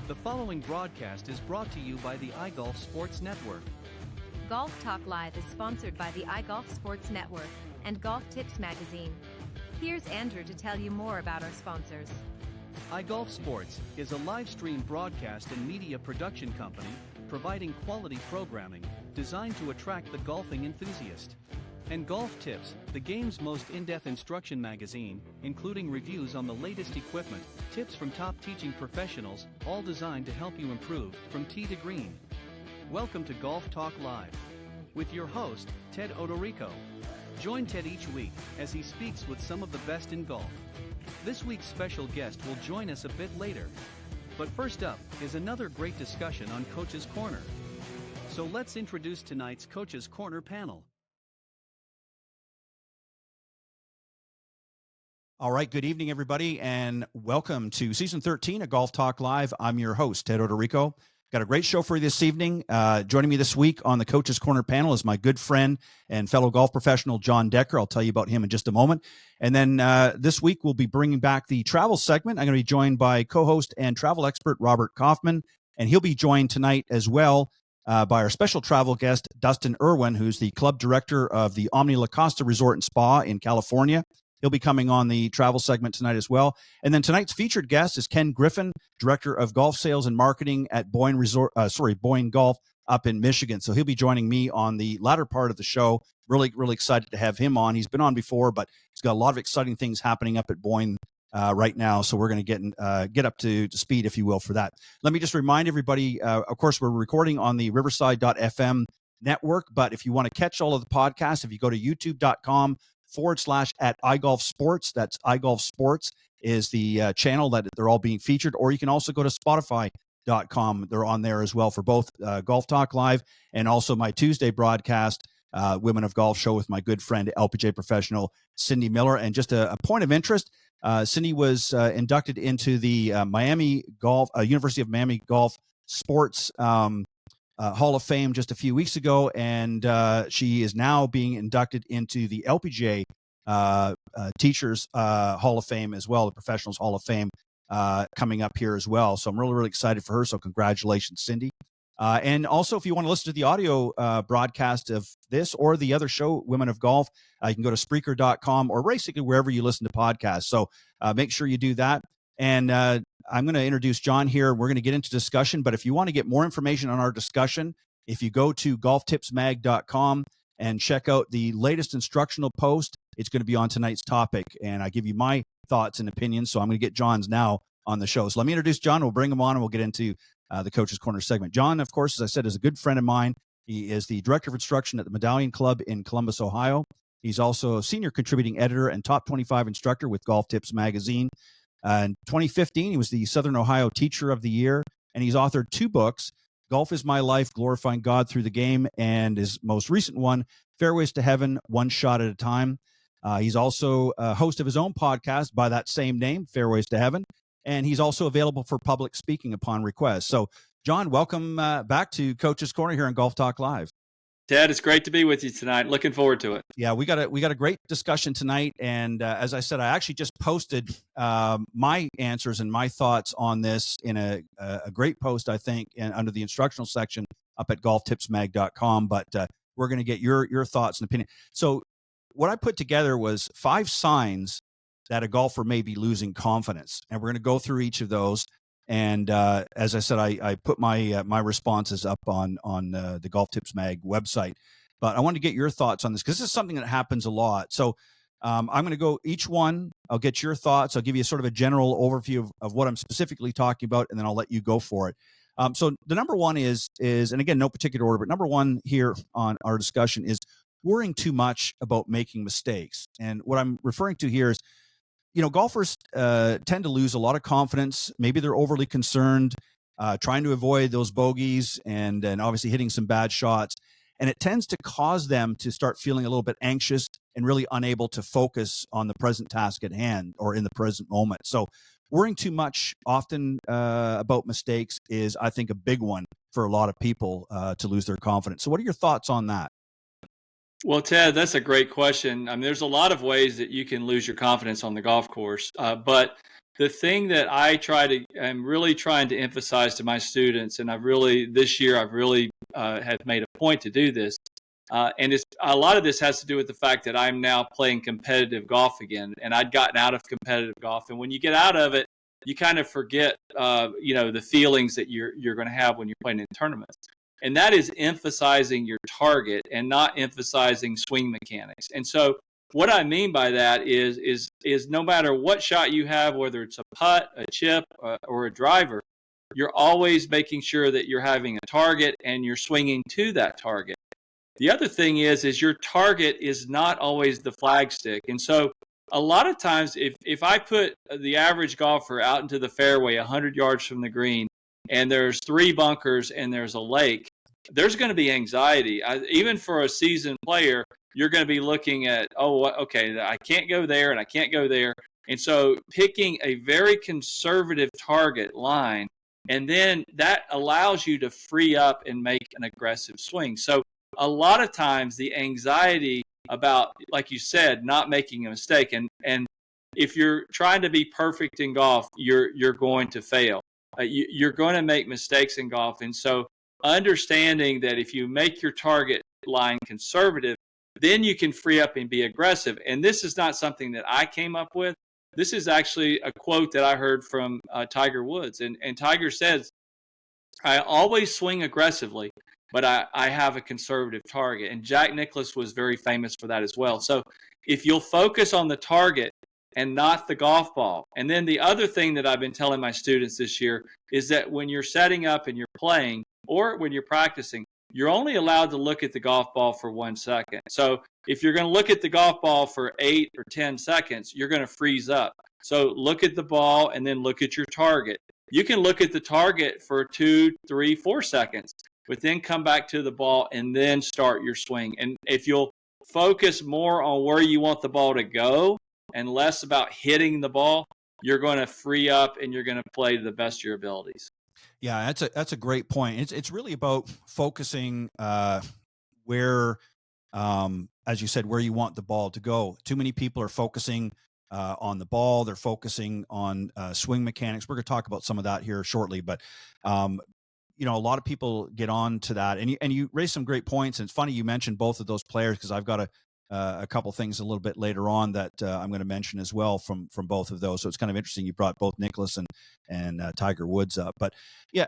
The following broadcast is brought to you by the iGolf Sports Network. Golf Talk Live is sponsored by the iGolf Sports Network and Golf Tips Magazine. Here's Andrew to tell you more about our sponsors. iGolf Sports is a live stream broadcast and media production company providing quality programming designed to attract the golfing enthusiast. And Golf Tips, the game's most in-depth instruction magazine, including reviews on the latest equipment, tips from top teaching professionals, all designed to help you improve from tee to green. Welcome to Golf Talk Live with your host, Ted Odorico. Join Ted each week as he speaks with some of the best in golf. This week's special guest will join us a bit later. But first up is another great discussion on Coach's Corner. So let's introduce tonight's Coach's Corner panel. All right, good evening, everybody, and welcome to Season 13 of Golf Talk Live. I'm your host, Ted Odorico. Got a great show for you this evening. Joining me this week on the Coach's Corner panel is my good friend and fellow golf professional, Jon Decker. I'll tell you about him in just a moment. And then this week, we'll be bringing back the travel segment. I'm going to be joined by co-host and travel expert, Robert Kaufman, and he'll be joined tonight as well by our special travel guest, Dustin Irwin, who's the club director of the Omni La Costa Resort and Spa in California. He'll be coming on the travel segment tonight as well. And then tonight's featured guest is Ken Griffin, Director of Golf Sales and Marketing at Boyne Golf up in Michigan. So he'll be joining me on the latter part of the show. Really excited to have him on. He's been on before, but he's got a lot of exciting things happening up at Boyne right now. So we're going to get up to speed, if you will, for that. Let me just remind everybody, of course, we're recording on the Riverside.fm network, but if you want to catch all of the podcasts, if you go to youtube.com/at iGolf Sports. That's iGolf Sports is the channel that they're all being featured. Or you can also go to Spotify.com. They're on there as well for both Golf Talk Live and also my Tuesday broadcast, Women of Golf show with my good friend, LPGA professional Cindy Miller. And just a point of interest, Cindy was inducted into the University of Miami Golf Sports Hall of Fame just a few weeks ago, and she is now being inducted into the LPGA Teachers Hall of Fame as well, the Professionals Hall of Fame coming up here as well. So I'm really excited for her. So congratulations, Cindy. And also, if you want to listen to the audio broadcast of this or the other show, Women of Golf, you can go to Spreaker.com or basically wherever you listen to podcasts. So make sure you do that. And I'm going to introduce Jon here. We're going to get into discussion, but if you want to get more information on our discussion, if you go to golftipsmag.com and check out the latest instructional post, it's going to be on tonight's topic. And I give you my thoughts and opinions, so I'm going to get Jon's now on the show. So let me introduce Jon. We'll bring him on, and we'll get into the Coach's Corner segment. Jon, of course, as I said, is a good friend of mine. He is the director of instruction at the Medallion Club in Columbus, Ohio. He's also a senior contributing editor and top 25 instructor with Golf Tips Magazine. In 2015, he was the Southern Ohio Teacher of the Year, and he's authored 2 books, Golf is My Life, Glorifying God Through the Game, and his most recent one, Fairways to Heaven, One Shot at a Time. He's also a host of his own podcast by that same name, Fairways to Heaven, and he's also available for public speaking upon request. So, Jon, welcome back to Coach's Corner here on Golf Talk Live. Ted, it's great to be with you tonight. Looking forward to it. Yeah, we got a great discussion tonight, and as I said, I actually just posted my answers and my thoughts on this in a great post, I think, and under the instructional section up at golftipsmag.com. But we're going to get your thoughts and opinion. So, what I put together was 5 signs that a golfer may be losing confidence, and we're going to go through each of those. And as I said, I put my responses up on the Golf Tips Mag website. But I wanted to get your thoughts on this because this is something that happens a lot. So I'm going to go each one. I'll get your thoughts. I'll give you sort of a general overview of what I'm specifically talking about, and then I'll let you go for it. So the number one is, and again, no particular order, but number one here on our discussion is worrying too much about making mistakes. And what I'm referring to here is, golfers tend to lose a lot of confidence. Maybe they're overly concerned, trying to avoid those bogeys and obviously hitting some bad shots. And it tends to cause them to start feeling a little bit anxious and really unable to focus on the present task at hand or in the present moment. So worrying too much often about mistakes is, I think, a big one for a lot of people to lose their confidence. So what are your thoughts on that? Well, Ted, that's a great question. I mean, there's a lot of ways that you can lose your confidence on the golf course, but the thing that I'm really trying to emphasize to my students, and this year I've really have made a point to do this. And a lot of this has to do with the fact that I'm now playing competitive golf again, and I'd gotten out of competitive golf. And when you get out of it, you kind of forget, the feelings that you're going to have when you're playing in tournaments. And that is emphasizing your target and not emphasizing swing mechanics. And so what I mean by that is no matter what shot you have, whether it's a putt, a chip, or a driver, you're always making sure that you're having a target and you're swinging to that target. The other thing is your target is not always the flagstick. And so a lot of times if I put the average golfer out into the fairway 100 yards from the green and there's 3 bunkers and there's a lake, there's going to be anxiety. Even for a seasoned player, you're going to be looking at, okay, I can't go there and I can't go there. And so picking a very conservative target line, and then that allows you to free up and make an aggressive swing. So a lot of times the anxiety about, like you said, not making a mistake, and if you're trying to be perfect in golf, you're going to fail. You're going to make mistakes in golf. And so understanding that if you make your target line conservative, then you can free up and be aggressive. And this is not something that I came up with. This is actually a quote that I heard from Tiger Woods. And Tiger says, I always swing aggressively, but I have a conservative target. And Jack Nicklaus was very famous for that as well. So if you'll focus on the target and not the golf ball. And then the other thing that I've been telling my students this year is that when you're setting up and you're playing, or when you're practicing, you're only allowed to look at the golf ball for 1 second. So if you're going to look at the golf ball for 8 or 10 seconds, you're going to freeze up. So look at the ball and then look at your target. You can look at the target for 2, 3, 4 seconds, but then come back to the ball and then start your swing. And if you'll focus more on where you want the ball to go and less about hitting the ball, you're going to free up and you're going to play to the best of your abilities. Yeah, that's a great point. It's really about focusing where, as you said, where you want the ball to go. Too many people are focusing on the ball. They're focusing on swing mechanics. We're going to talk about some of that here shortly, but a lot of people get on to that, and you raised some great points. And it's funny you mentioned both of those players, because I've got a couple things a little bit later on that I'm going to mention as well from both of those. So it's kind of interesting you brought both Nicklaus and Tiger Woods up. But yeah,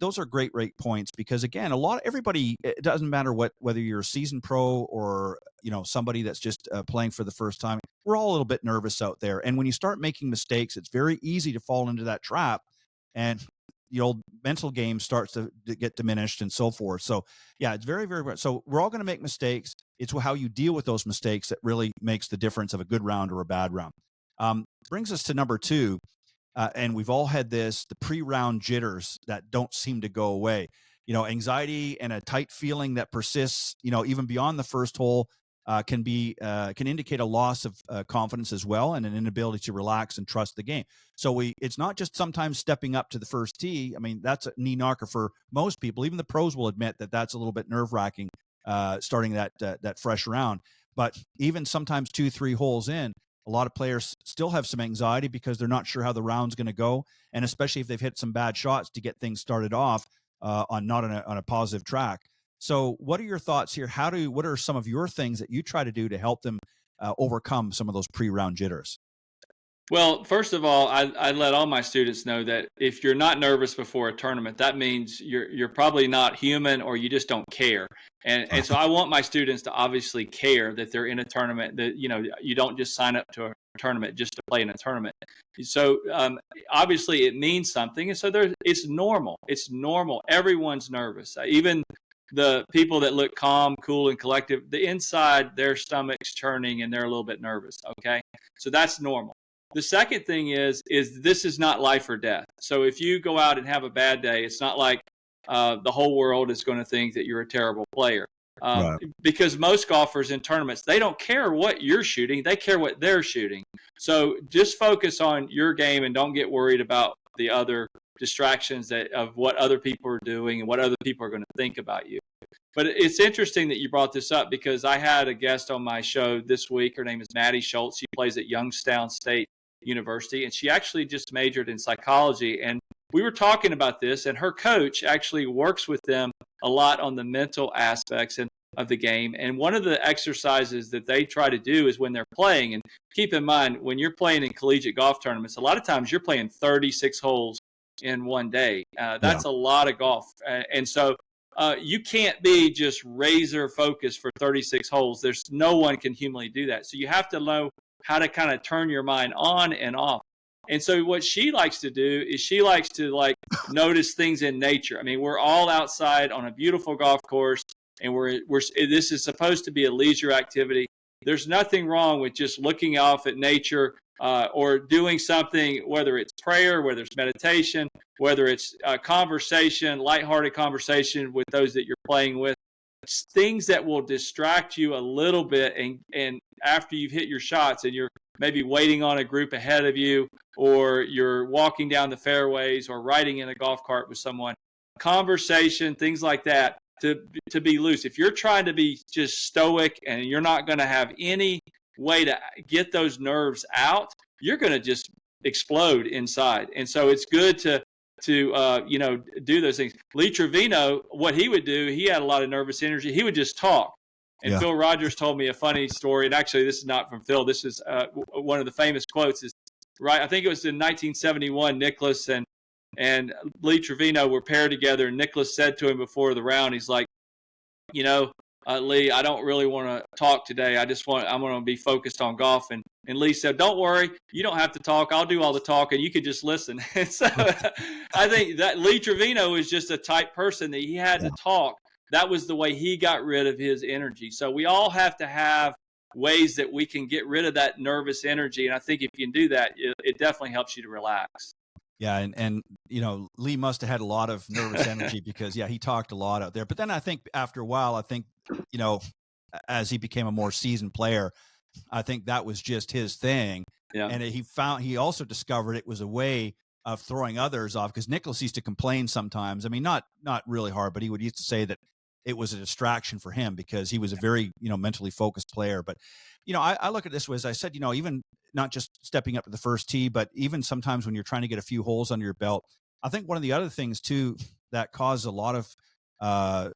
those are great points, because again, everybody, it doesn't matter whether you're a seasoned pro or somebody that's just playing for the first time. We're all a little bit nervous out there, and when you start making mistakes, it's very easy to fall into that trap, and the old mental game starts to get diminished and so forth. So yeah, it's very, very, so we're all going to make mistakes. It's how you deal with those mistakes that really makes the difference of a good round or a bad round. Brings us to number 2. And we've all had the pre-round jitters that don't seem to go away. Anxiety and a tight feeling that persists, even beyond the first hole, can indicate a loss of confidence as well, and an inability to relax and trust the game. So it's not just sometimes stepping up to the first tee. I mean, that's a knee knocker for most people. Even the pros will admit that that's a little bit nerve-wracking starting that fresh round. But even sometimes 2-3 holes in, a lot of players still have some anxiety because they're not sure how the round's going to go, and especially if they've hit some bad shots to get things started off on a positive track. So what are your thoughts here? What are some of your things that you try to do to help them overcome some of those pre-round jitters? Well, first of all, I let all my students know that if you're not nervous before a tournament, that means you're probably not human, or you just don't care. And so I want my students to obviously care that they're in a tournament, that you don't just sign up to a tournament just to play in a tournament. So obviously it means something, and so it's normal. It's normal. Everyone's nervous. Even the people that look calm, cool, and collective, the inside, their stomach's churning and they're a little bit nervous. Okay, so that's normal. The second thing is this is not life or death. So if you go out and have a bad day, it's not like the whole world is going to think that you're a terrible player. Right. Because most golfers in tournaments, they don't care what you're shooting. They care what they're shooting. So just focus on your game and don't get worried about the other distractions of what other people are doing and what other people are going to think about you. But it's interesting that you brought this up, because I had a guest on my show this week. Her name is Maddie Schultz. She plays at Youngstown State university, and she actually just majored in psychology. And we were talking about this, and her coach actually works with them a lot on the mental aspects of the game. And one of the exercises that they try to do is when they're playing, and keep in mind, when you're playing in collegiate golf tournaments, a lot of times you're playing 36 holes in one day. That's a lot of golf. And so you can't be just razor focused for 36 holes. There's no one can humanly do that. So you have to know how to kind of turn your mind on and off. And so what she likes to do is she likes to like notice things in nature. I mean, we're all outside on a beautiful golf course, and this is supposed to be a leisure activity. There's nothing wrong with just looking off at nature or doing something, whether it's prayer, whether it's meditation, whether it's a conversation, lighthearted conversation with those that you're playing with. It's things that will distract you a little bit, and after you've hit your shots and you're maybe waiting on a group ahead of you, or you're walking down the fairways or riding in a golf cart with someone, conversation, things like that, to be loose. If you're trying to be just stoic and you're not going to have any way to get those nerves out, you're going to just explode inside. And so it's good to do those things. Lee Trevino, what he would do, he had a lot of nervous energy. He would just talk. And Phil Rogers told me a funny story. And actually, this is not from Phil. This is one of the famous quotes. Is right. I think it was in 1971. Nicklaus and Lee Trevino were paired together. And Nicklaus said to him before the round, he's like, Lee, I don't really want to talk today. I'm going to be focused on golf. And Lee said, don't worry. You don't have to talk. I'll do all the talking. You can just listen. And so I think that Lee Trevino is just a type person that he had to talk. That was the way he got rid of his energy. So we all have to have ways that we can get rid of that nervous energy. And I think if you can do that, it definitely helps you to relax. Yeah, and Lee must have had a lot of nervous energy because he talked a lot out there. But then I think after a while, as he became a more seasoned player, I think that was just his thing. Yeah. And he also discovered it was a way of throwing others off, because Nicklaus used to complain sometimes. I mean, not really hard, but he used to say that it was a distraction for him because he was a very mentally focused player. But I look at this as I said, even not just stepping up to the first tee, but even sometimes when you're trying to get a few holes under your belt. I think one of the other things too that causes a lot of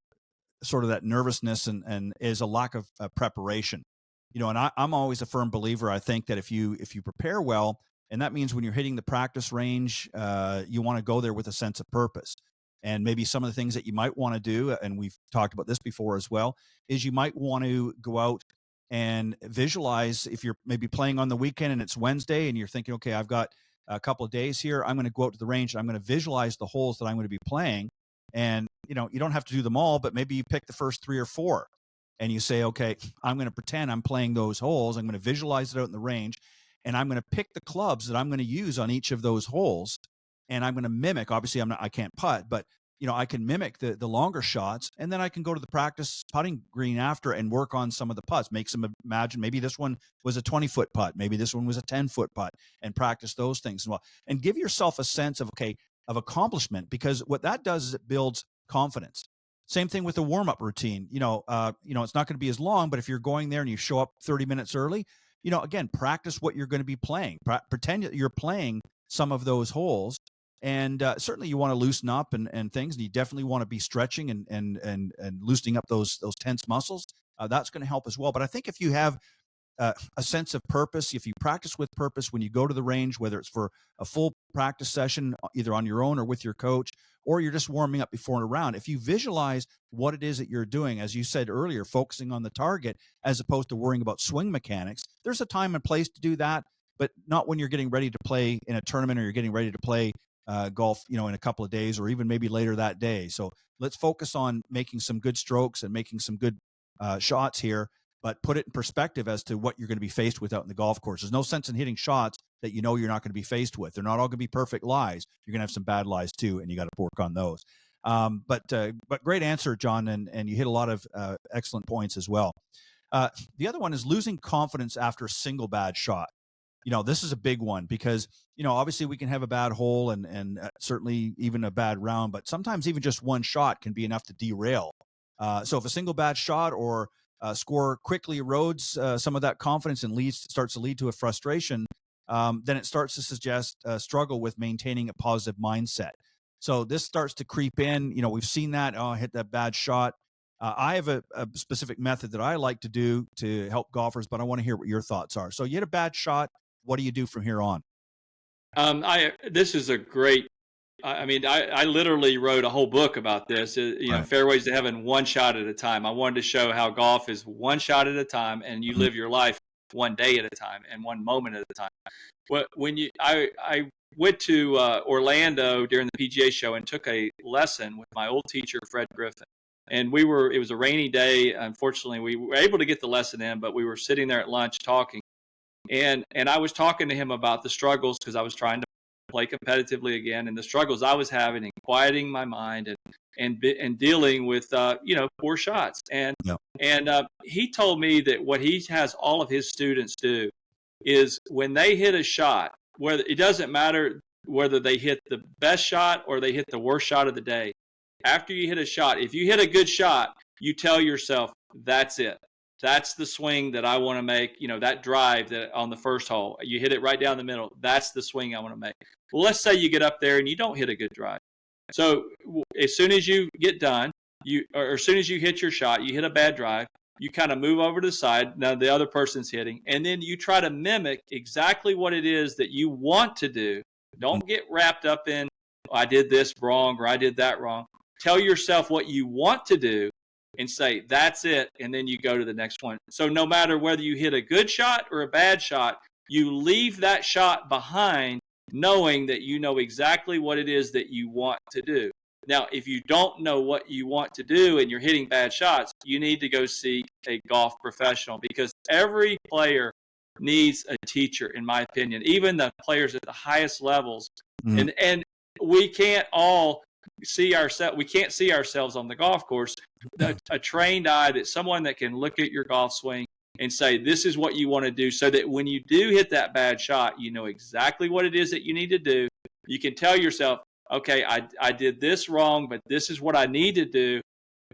sort of that nervousness and is a lack of preparation. And I'm always a firm believer. I think that if you prepare well, and that means when you're hitting the practice range, you want to go there with a sense of purpose. And maybe some of the things that you might want to do, and we've talked about this before as well, is you might want to go out and visualize. If you're maybe playing on the weekend and it's Wednesday and you're thinking, okay, I've got a couple of days here, I'm going to go out to the range and I'm going to visualize the holes that I'm going to be playing. And, you don't have to do them all, but maybe you pick the first 3 or 4 and you say, okay, I'm going to pretend I'm playing those holes. I'm going to visualize it out in the range, and I'm going to pick the clubs that I'm going to use on each of those holes. And I'm going to mimic, obviously I can't putt, but I can mimic the longer shots, and then I can go to the practice putting green after and work on some of the putts, make some imagine maybe this one was a 20-foot putt, maybe this one was a 10-foot putt, and practice those things as well. And give yourself a sense of accomplishment, because what that does is it builds confidence. Same thing with the warm-up routine. It's not going to be as long, but if you're going there and you show up 30 minutes early, again, practice what you're going to be playing. Pretend that you're playing some of those holes. And certainly you want to loosen up and things, and you definitely want to be stretching and loosening up those tense muscles. That's going to help as well. But I think if you have a sense of purpose, if you practice with purpose when you go to the range, whether it's for a full practice session, either on your own or with your coach, or you're just warming up before a round, if you visualize what it is that you're doing, as you said earlier, focusing on the target as opposed to worrying about swing mechanics, there's a time and place to do that, but not when you're getting ready to play in a tournament or you're getting ready to play golf, in a couple of days or even maybe later that day. So let's focus on making some good strokes and making some good shots here, but put it in perspective as to what you're going to be faced with out in the golf course. There's no sense in hitting shots that you're not going to be faced with. They're not all going to be perfect lies. You're going to have some bad lies too, and you got to work on those. But great answer, John, and you hit a lot of excellent points as well. The other one is losing confidence after a single bad shot. This is a big one because, obviously we can have a bad hole and certainly even a bad round, but sometimes even just one shot can be enough to derail. So if a single bad shot or score quickly erodes some of that confidence and starts to lead to a frustration, then it starts to suggest a struggle with maintaining a positive mindset. So this starts to creep in. You know, we've seen that. Oh, I hit that bad shot. I have a specific method that I like to do to help golfers, but I want to hear what your thoughts are. So you hit a bad shot. What do you do from here on? This is a great. I mean, I literally wrote a whole book about this. You know, Right. fairways to heaven, one shot at a time. I wanted to show how golf is one shot at a time, and you live your life one day at a time and one moment at a time. I went to Orlando during the PGA show and took a lesson with my old teacher, Fred Griffin. And it was a rainy day. Unfortunately, we were able to get the lesson in, but we were sitting there at lunch talking. And I was talking to him about the struggles, because I was trying to play competitively again, and the struggles I was having in quieting my mind and dealing with poor shots. And he told me that what he has all of his students do is when they hit a shot, whether it doesn't matter whether they hit the best shot or they hit the worst shot of the day. After you hit a shot, if you hit a good shot, you tell yourself, that's it. That's the swing that I want to make. You know, that drive that on the first hole, you hit it right down the middle. That's the swing I want to make. Well, let's say you get up there and you don't hit a good drive. So as soon as you get done, or as soon as you hit your shot, you hit a bad drive, you kind of move over to the side. Now the other person's hitting, and then you try to mimic exactly what it is that you want to do. Don't get wrapped up in, oh, I did this wrong or I did that wrong. Tell yourself what you want to do and say, that's it, and then you go to the next one. So no matter whether you hit a good shot or a bad shot, you leave that shot behind knowing that you know exactly what it is that you want to do. Now, if you don't know what you want to do and you're hitting bad shots, you need to go seek a golf professional, because every player needs a teacher, in my opinion, even the players at the highest levels. Mm-hmm. And we can't all see ourselves. We can't see ourselves on the golf course. A trained eye, that someone that can look at your golf swing and say, this is what you want to do, so that when you do hit that bad shot, you know exactly what it is that you need to do. You can tell yourself, okay, I did this wrong, but this is what I need to do.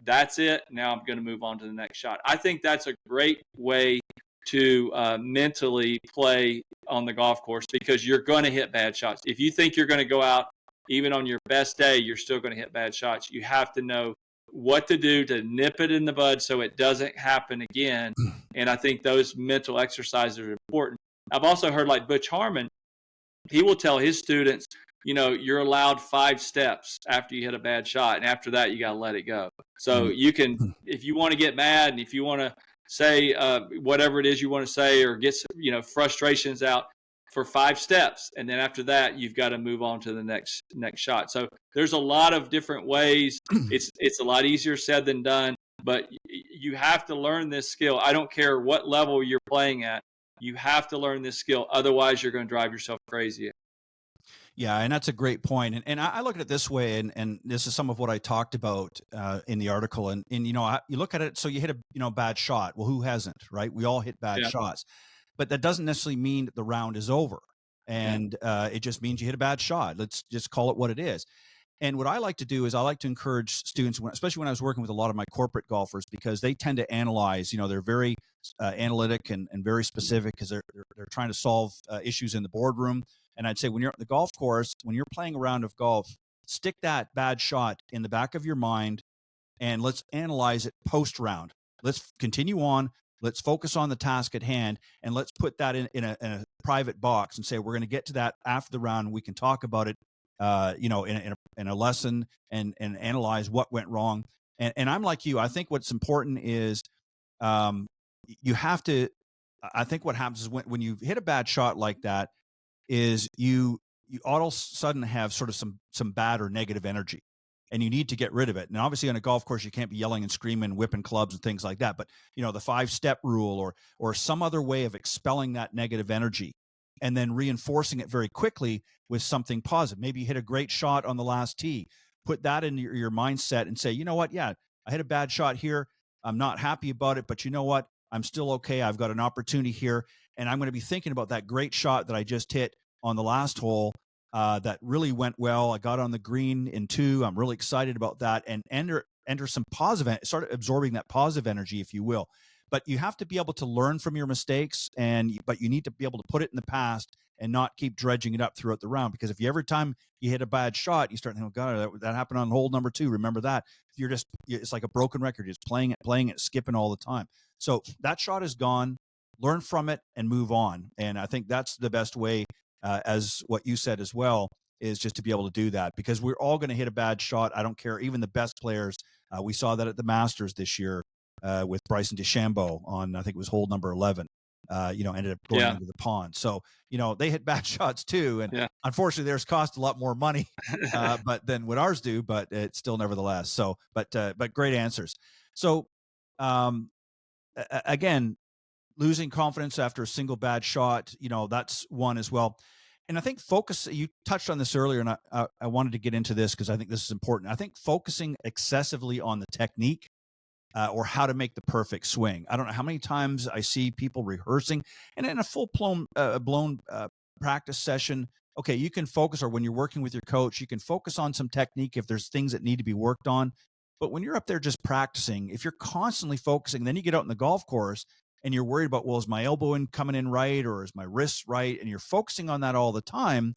That's it. Now I'm going to move on to the next shot. I think that's a great way to mentally play on the golf course, because you're going to hit bad shots. If you think you're going to go out, even on your best day, you're still going to hit bad shots. You have to know what to do to nip it in the bud so it doesn't happen again. And I think those mental exercises are important. I've also heard, like Butch Harmon, he will tell his students, you know, you're allowed 5 steps after you hit a bad shot, and after that, you got to let it go. So you can, if you want to get mad and if you want to say whatever it is you want to say, or get, you know, frustrations out, for 5 steps, and then after that, you've got to move on to the next shot. So there's a lot of different ways. It's a lot easier said than done, but you have to learn this skill. I don't care what level you're playing at. You have to learn this skill. Otherwise, you're going to drive yourself crazy. Yeah, and that's a great point. And I look at it this way, and this is some of what I talked about in the article. And you know, you look at it, so you hit a bad shot. Well, who hasn't, right? We all hit bad shots. But that doesn't necessarily mean that the round is over. And it just means you hit a bad shot. Let's just call it what it is. And what I like to do is I like to encourage students, especially when I was working with a lot of my corporate golfers, because they tend to analyze, you know, they're very analytic and very specific, because they're trying to solve issues in the boardroom. And I'd say, when you're at the golf course, when you're playing a round of golf, stick that bad shot in the back of your mind and let's analyze it post-round. Let's continue on. Let's focus on the task at hand, and let's put that in a private box and say, we're going to get to that after the round. We can talk about it, in a lesson and analyze what went wrong. And I'm like you. I think what's important is you have to. I think what happens is when you hit a bad shot like that, is you all of a sudden have sort of some bad or negative energy. And you need to get rid of it. And obviously on a golf course, you can't be yelling and screaming, whipping clubs and things like that. But, you know, the 5-step rule or some other way of expelling that negative energy and then reinforcing it very quickly with something positive. Maybe you hit a great shot on the last tee. Put that in your mindset and say, you know what? Yeah, I hit a bad shot here. I'm not happy about it, but you know what? I'm still okay. I've got an opportunity here. And I'm going to be thinking about that great shot that I just hit on the last hole. That really went well. I got on the green in 2. I'm really excited about that, and enter some positive, start absorbing that positive energy, if you will. but you have to be able to learn from your mistakes, but you need to be able to put it in the past and not keep dredging it up throughout the round. Because if every time you hit a bad shot, you start thinking, oh God, that happened on hole number 2. Remember that? It's like a broken record. You're just playing it, skipping all the time. So that shot is gone. Learn from it and move on. And I think that's the best way, as what you said as well, is just to be able to do that, because we're all going to hit a bad shot. I don't care. Even the best players. We saw that at the Masters this year with Bryson DeChambeau on, I think it was hole number 11. Ended up going into the pond. So, they hit bad shots too. And unfortunately, theirs cost a lot more money but than what ours do, but it's still nevertheless. So, but great answers. So, again, losing confidence after a single bad shot, that's one as well. And I think you touched on this earlier, and I wanted to get into this because I think this is important. I think focusing excessively on the technique or how to make the perfect swing. I don't know how many times I see people rehearsing, and in a full-blown practice session, okay, you can focus, or when you're working with your coach, you can focus on some technique if there's things that need to be worked on. But when you're up there just practicing, if you're constantly focusing, then you get out in the golf course and you're worried about, well, is my elbow coming in right, or is my wrist right? And you're focusing on that all the time,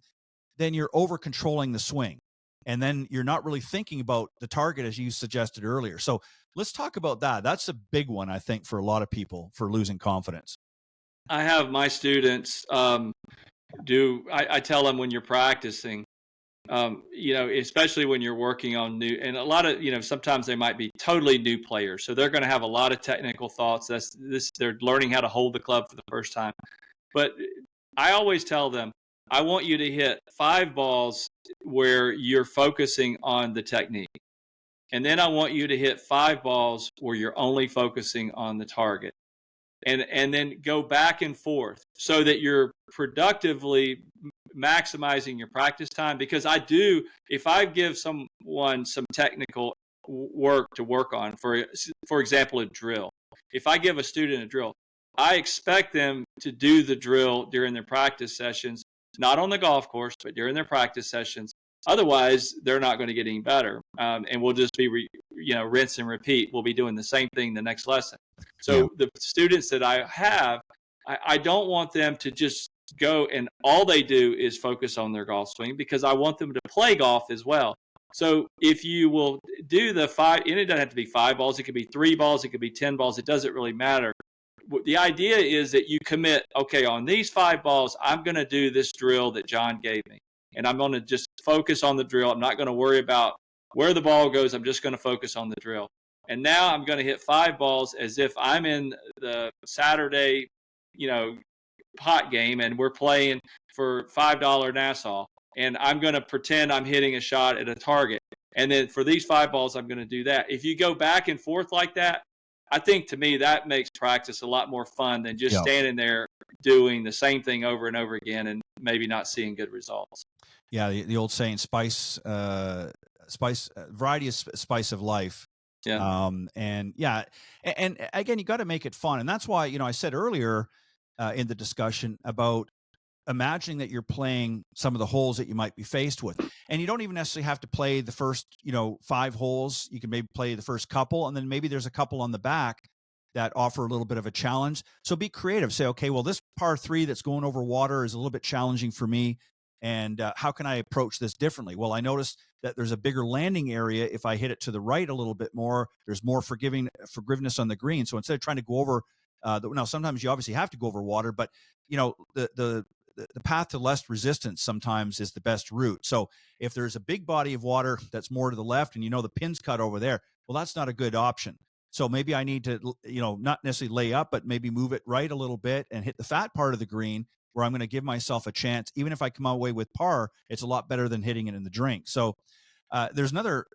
then you're over controlling the swing. And then you're not really thinking about the target, as you suggested earlier. So let's talk about that. That's a big one, I think, for a lot of people for losing confidence. I have my students I tell them when you're practicing, especially when you're working on new, and a lot of, sometimes they might be totally new players. So they're going to have a lot of technical thoughts. They're learning how to hold the club for the first time. But I always tell them, I want you to hit 5 balls where you're focusing on the technique. And then I want you to hit 5 balls where you're only focusing on the target. And then go back and forth so that you're productively maximizing your practice time. Because if I give someone some technical work to work on, for example, a drill, if I give a student a drill, I expect them to do the drill during their practice sessions, not on the golf course, but during their practice sessions. Otherwise, they're not going to get any better. And we'll just be, rinse and repeat. We'll be doing the same thing the next lesson. So the students that I have, I don't want them to just go and all they do is focus on their golf swing, because I want them to play golf as well. So if you will do the 5, and it doesn't have to be 5 balls, it could be 3 balls, it could be 10 balls, it doesn't really matter. The idea is that you commit, okay, on these 5 balls, I'm going to do this drill that Jon gave me. And I'm going to just focus on the drill. I'm not going to worry about where the ball goes. I'm just going to focus on the drill. And now I'm going to hit 5 balls as if I'm in the Saturday, pot game, and we're playing for $5 Nassau. And I'm going to pretend I'm hitting a shot at a target. And then for these 5 balls, I'm going to do that. If you go back and forth like that, I think to me that makes practice a lot more fun than just standing there doing the same thing over and over again and maybe not seeing good results. Yeah, the old saying, variety is spice of life. Yeah. And again, you got to make it fun. And that's why, I said earlier in the discussion about imagining that you're playing some of the holes that you might be faced with. And you don't even necessarily have to play the first, 5 holes. You can maybe play the first couple, and then maybe there's a couple on the back that offer a little bit of a challenge. So be creative. Say, okay, well, this par 3 that's going over water is a little bit challenging for me. And how can I approach this differently? Well, I noticed that there's a bigger landing area. If I hit it to the right a little bit more, there's more forgiveness on the green. So instead of trying to go over, now sometimes you obviously have to go over water, but the path to less resistance sometimes is the best route. So if there's a big body of water that's more to the left and the pin's cut over there, well, that's not a good option. So maybe I need to, not necessarily lay up, but maybe move it right a little bit and hit the fat part of the green where I'm going to give myself a chance. Even if I come away with par, it's a lot better than hitting it in the drink. So there's another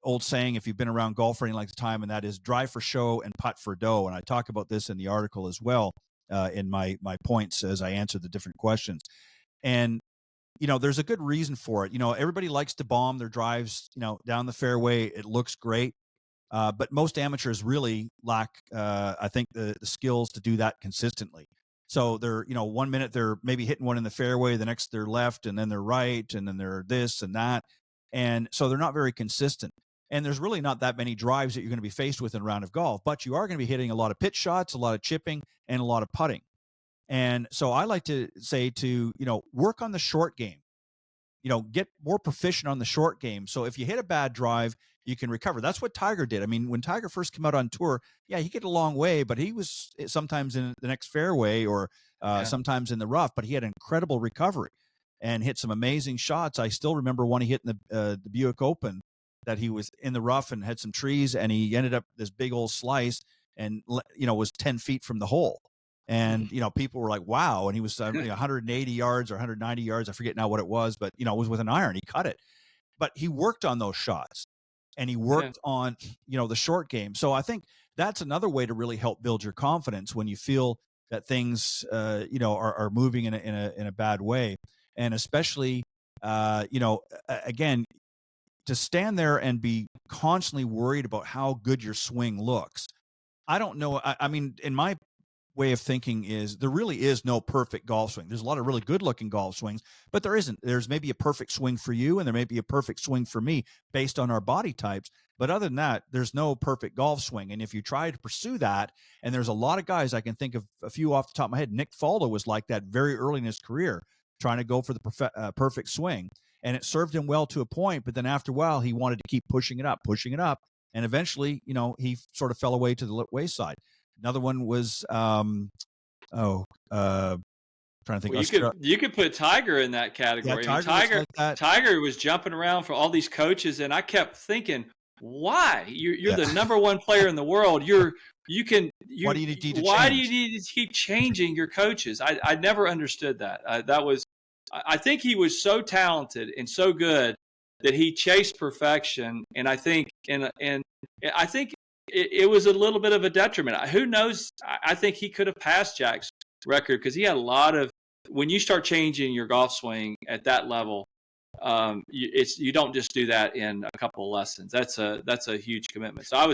old saying, if you've been around golf for any length of time, and that is drive for show and putt for dough. And I talk about this in the article as well in my points as I answer the different questions. And, there's a good reason for it. Everybody likes to bomb their drives, down the fairway. It looks great. But most amateurs really lack, I think, the skills to do that consistently. So they're, 1 minute they're maybe hitting one in the fairway, the next they're left, and then they're right, and then they're this and that. And so they're not very consistent. And there's really not that many drives that you're going to be faced with in a round of golf, but you are going to be hitting a lot of pitch shots, a lot of chipping, and a lot of putting. And so I like to say to, work on the short game, get more proficient on the short game. So if you hit a bad drive, you can recover. That's what Tiger did. I mean, when Tiger first came out on tour, yeah, he get a long way, but he was sometimes in the next fairway or sometimes in the rough, but he had incredible recovery and hit some amazing shots. I still remember one he hit in the Buick Open that he was in the rough and had some trees, and he ended up this big old slice and, was 10 feet from the hole. And, people were like, wow. And he was 180 yards or 190 yards. I forget now what it was, but, it was with an iron. He cut it. But he worked on those shots and he worked on, the short game. So I think that's another way to really help build your confidence when you feel that things, are moving in a bad way. And especially, again, to stand there and be constantly worried about how good your swing looks. I don't know. I mean, in my way of thinking is there really is no perfect golf swing. There's a lot of really good looking golf swings, but there isn't. There's maybe a perfect swing for you and there may be a perfect swing for me based on our body types. But other than that, there's no perfect golf swing. And if you try to pursue that, and there's a lot of guys, I can think of a few off the top of my head. Nick Faldo was like that very early in his career, trying to go for the perfect swing. And it served him well to a point, but then after a while, he wanted to keep pushing it up. And eventually, he sort of fell away to the wayside. Another one was, trying to think. Well, you could put Tiger in that category. Yeah, Tiger was jumping around for all these coaches, and I kept thinking, why? You're the number one player in the world. Why do you need to keep changing your coaches? I never understood that. I think he was so talented and so good that he chased perfection, and I think it was a little bit of a detriment. Who knows? I think he could have passed Jack's record because he had a lot of. When you start changing your golf swing at that level, you don't just do that in a couple of lessons. That's a huge commitment. So I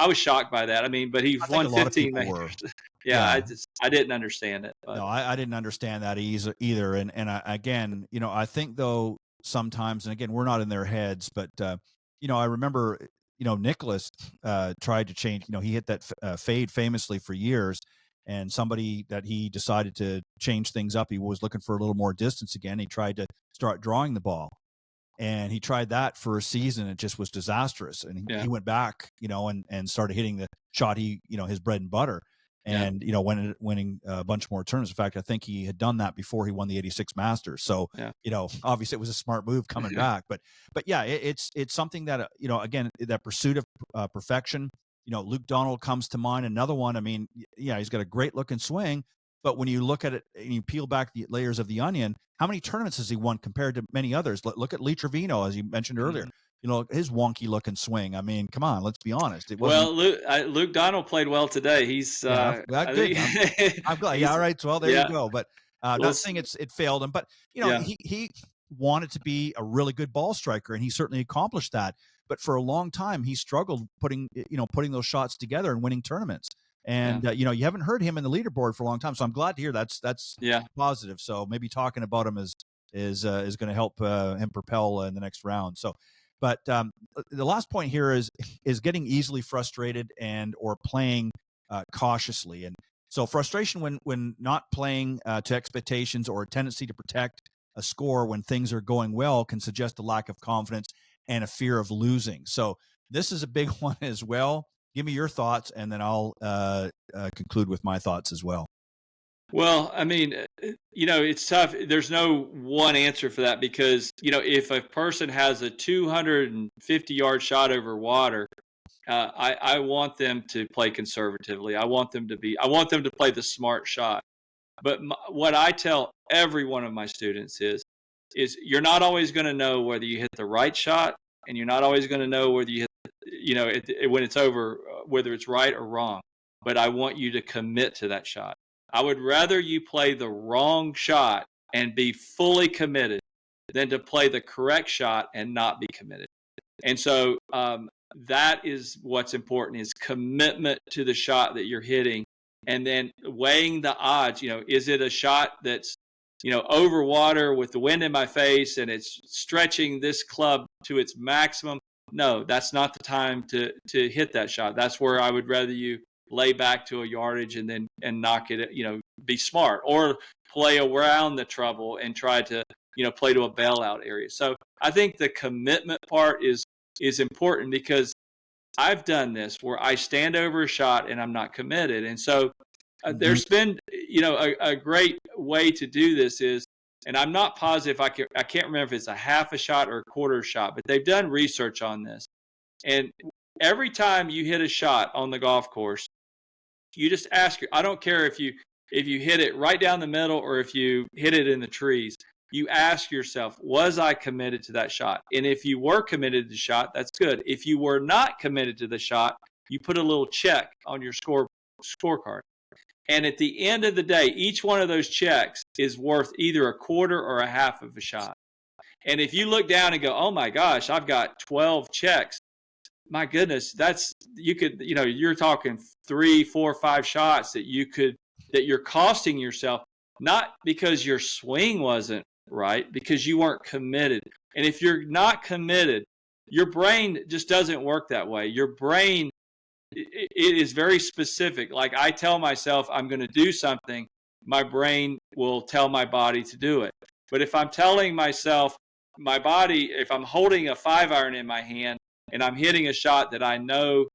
was shocked by that. I mean, but he won 15 majors. Yeah, I didn't understand it. But. No, I didn't understand that either. And I think though sometimes, and again, we're not in their heads, but I remember, Nicholas tried to change. He hit that fade famously for years, and somebody that he decided to change things up. He was looking for a little more distance again. He tried to start drawing the ball. And he tried that for a season. It just was disastrous. And he went back, and started hitting the shot his bread and butter, and winning a bunch more tournaments. In fact, I think he had done that before he won the '86 Masters. So obviously it was a smart move coming back. But yeah, it's something that again, that pursuit of perfection. Luke Donald comes to mind. Another one. I mean, he's got a great looking swing. But when you look at it and you peel back the layers of the onion, how many tournaments has he won compared to many others? Look at Lee Trevino, as you mentioned earlier. His wonky looking swing. I mean, come on, let's be honest. Luke Donald played well today. He's good. I'm glad. Yeah, all right. Well, there you go. But not saying it failed him, but he wanted to be a really good ball striker, and he certainly accomplished that. But for a long time, he struggled putting those shots together and winning tournaments. And you haven't heard him in the leaderboard for a long time, so I'm glad to hear that's positive. So maybe talking about him is going to help him propel in the next round. So, but the last point here is getting easily frustrated or playing cautiously. And so frustration when not playing to expectations or a tendency to protect a score when things are going well can suggest a lack of confidence and a fear of losing. So this is a big one as well. Give me your thoughts, and then I'll conclude with my thoughts as well. Well, I mean, it's tough. There's no one answer for that because, if a person has a 250-yard shot over water, I want them to play conservatively. I want them to play the smart shot. But what I tell every one of my students is you're not always going to know whether you hit the right shot, and you're not always going to know whether you hit when it's over, whether it's right or wrong. But I want you to commit to that shot. I would rather you play the wrong shot and be fully committed than to play the correct shot and not be committed. And so that is what's important, is commitment to the shot that you're hitting, and then weighing the odds. Is it a shot that's over water with the wind in my face and it's stretching this club to its maximum? no, that's not the time to hit that shot. That's where I would rather you lay back to a yardage and knock it, be smart, or play around the trouble and try to, play to a bailout area. So I think the commitment part is important, because I've done this where I stand over a shot and I'm not committed. And so there's been, a great way to do this is, and I'm not positive, I can't remember if it's a half a shot or a quarter shot, but they've done research on this. And every time you hit a shot on the golf course, you just ask, I don't care if you hit it right down the middle or if you hit it in the trees, you ask yourself, was I committed to that shot? And if you were committed to the shot, that's good. If you were not committed to the shot, you put a little check on your scorecard. And at the end of the day, each one of those checks is worth either a quarter or a half of a shot. And if you look down and go, oh my gosh, I've got 12 checks, my goodness, you're talking 3, 4, 5 shots that you're costing yourself, not because your swing wasn't right, because you weren't committed. And if you're not committed, your brain just doesn't work that way. Your brain, it is very specific. Like, I tell myself I'm going to do something, my brain will tell my body to do it. But if I'm telling myself, my body, if I'm holding a 5-iron in my hand and I'm hitting a shot that I know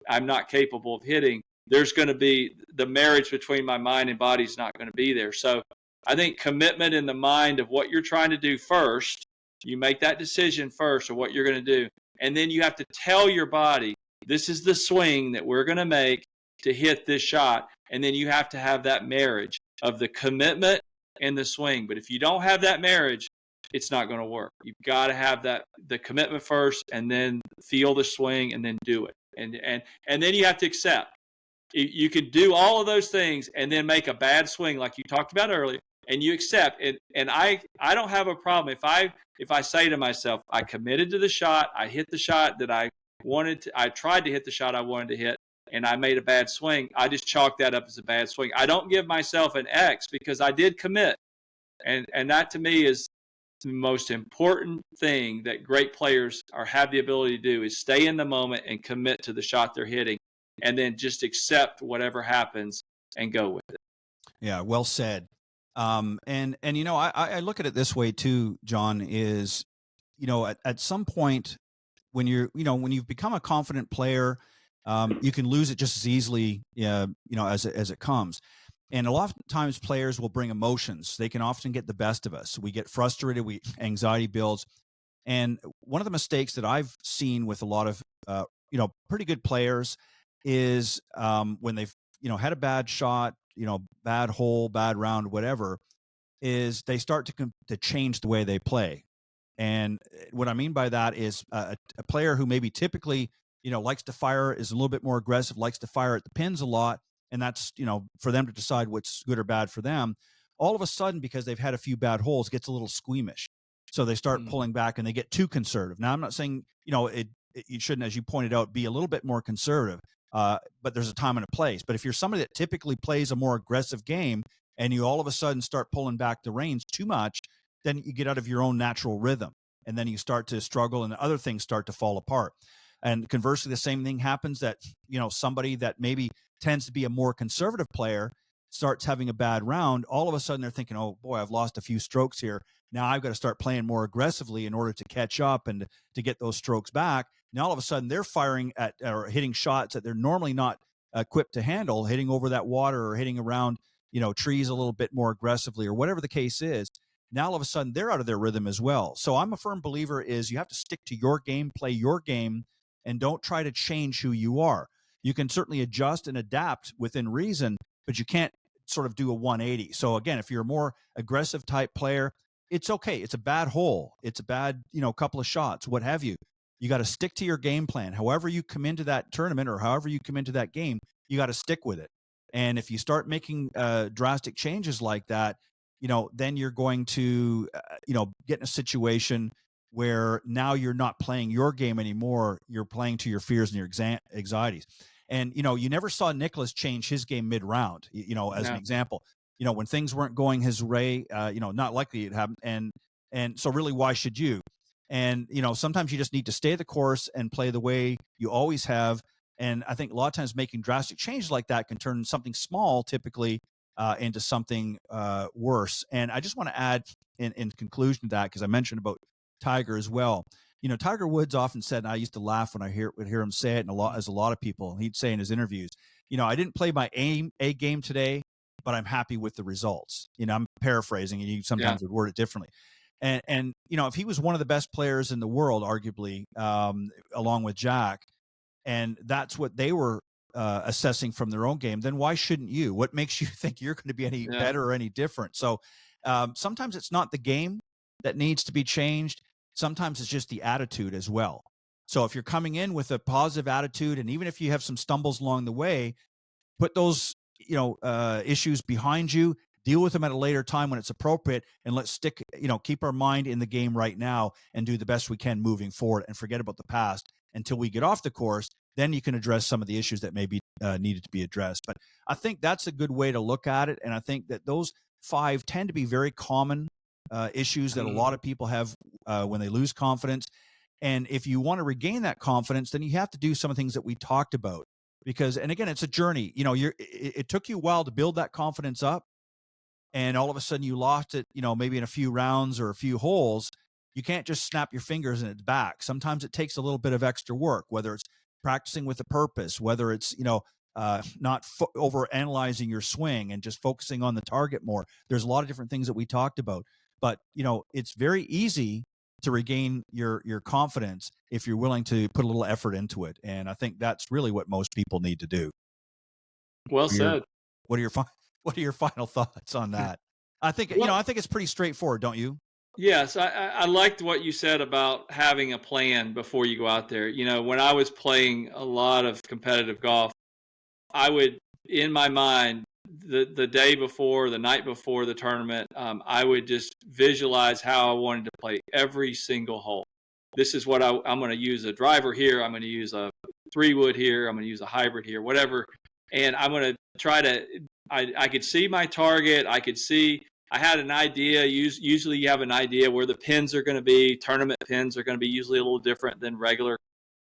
I'm not capable of hitting, there's going to be the marriage between my mind and body is not going to be there. So I think commitment in the mind of what you're trying to do first, you make that decision first of what you're going to do. And then you have to tell your body, this is the swing that we're going to make to hit this shot. And then you have to have that marriage of the commitment and the swing. But if you don't have that marriage, it's not going to work. You've got to have the commitment first, and then feel the swing, and then do it. And then you have to accept. You can do all of those things and then make a bad swing like you talked about earlier, and you accept it. And I don't have a problem if I say to myself, I committed to the shot, I hit the shot that I wanted to, I tried to hit the shot I wanted to hit, and I made a bad swing. I just chalk that up as a bad swing. I don't give myself an X because I did commit. And that to me is the most important thing that great players have the ability to do, is stay in the moment and commit to the shot they're hitting, and then just accept whatever happens and go with it. Yeah, well said. And I look at it this way too, Jon, is, at some point when when you've become a confident player, you can lose it just as easily, as it comes. And a lot of times players will bring emotions. They can often get the best of us. We get frustrated, anxiety builds. And one of the mistakes that I've seen with a lot of, pretty good players is when they've, had a bad shot, bad hole, bad round, whatever, is they start to change the way they play. And what I mean by that is a player who maybe typically, likes to fire, is a little bit more aggressive, likes to fire at the pins a lot, and that's, for them to decide what's good or bad for them. All of a sudden, because they've had a few bad holes, gets a little squeamish. So they start pulling back and they get too conservative. Now, I'm not saying, you shouldn't, as you pointed out, be a little bit more conservative, but there's a time and a place. But if you're somebody that typically plays a more aggressive game and you all of a sudden start pulling back the reins too much, then you get out of your own natural rhythm, and then you start to struggle and other things start to fall apart. And conversely, the same thing happens that, somebody that maybe tends to be a more conservative player starts having a bad round. All of a sudden they're thinking, oh boy, I've lost a few strokes here. Now I've got to start playing more aggressively in order to catch up and to get those strokes back. Now all of a sudden they're firing at or hitting shots that they're normally not equipped to handle, hitting over that water or hitting around, trees a little bit more aggressively or whatever the case is. Now all of a sudden they're out of their rhythm as well. So I'm a firm believer is you have to stick to your game, play your game, and don't try to change who you are. You can certainly adjust and adapt within reason, but you can't sort of do a 180. So again, if you're a more aggressive type player, it's okay. It's a bad hole. It's a bad, couple of shots, what have you. You got to stick to your game plan. However you come into that tournament or however you come into that game, you got to stick with it. And if you start making drastic changes like that, then you're going to, get in a situation where now you're not playing your game anymore. You're playing to your fears and your anxieties. And, you never saw Nicklaus change his game mid-round, as an example. When things weren't going his way, not likely it happened. And so really, why should you? And, sometimes you just need to stay the course and play the way you always have. And I think a lot of times making drastic changes like that can turn something small typically into something worse. And I just want to add in conclusion to that, because I mentioned about Tiger as well. Tiger Woods often said, and I used to laugh when I would hear him say it, and a lot of people, he'd say in his interviews, I didn't play my A game today, but I'm happy with the results. I'm paraphrasing, and you sometimes would word it differently. And if he was one of the best players in the world, arguably, along with Jack, and that's what they were assessing from their own game, then why shouldn't you? What makes you think you're going to be any better or any different? So sometimes it's not the game that needs to be changed. Sometimes it's just the attitude as well. So if you're coming in with a positive attitude, and even if you have some stumbles along the way, put those issues behind you, deal with them at a later time when it's appropriate, and let's keep our mind in the game right now and do the best we can moving forward, and forget about the past until we get off the course. Then you can address some of the issues that may be needed to be addressed. But I think that's a good way to look at it. And I think that those 5 tend to be very common issues that a lot of people have when they lose confidence. And if you want to regain that confidence, then you have to do some of the things that we talked about. Because, and again, it's a journey. It took you a while to build that confidence up, and all of a sudden you lost it, maybe in a few rounds or a few holes. You can't just snap your fingers and it's back. Sometimes it takes a little bit of extra work, whether it's practicing with a purpose, whether it's, not over analyzing your swing and just focusing on the target more. There's a lot of different things that we talked about, but it's very easy to regain your confidence if you're willing to put a little effort into it. And I think that's really what most people need to do. Well said. What are your final thoughts on that? I think, I think it's pretty straightforward, don't you? Yes, I liked what you said about having a plan before you go out there. When I was playing a lot of competitive golf, I would, in my mind, the day before, the night before the tournament, I would just visualize how I wanted to play every single hole. This is what I'm going to use a driver here. I'm going to use a 3-wood here. I'm going to use a hybrid here, whatever. And I'm going to try to, I could see my target. I had an idea. Usually you have an idea where the pins are going to be. Tournament pins are going to be usually a little different than regular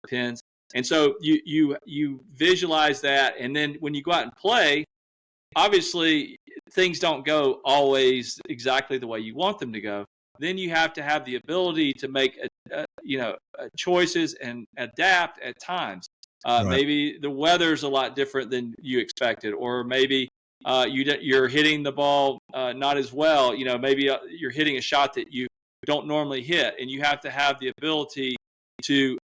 pins. And so you visualize that. And then when you go out and play, obviously things don't go always exactly the way you want them to go. Then you have to have the ability to make choices and adapt at times. Right. Maybe the weather's a lot different than you expected, or maybe you're hitting the ball not as well. Maybe you're hitting a shot that you don't normally hit, and you have to have the ability to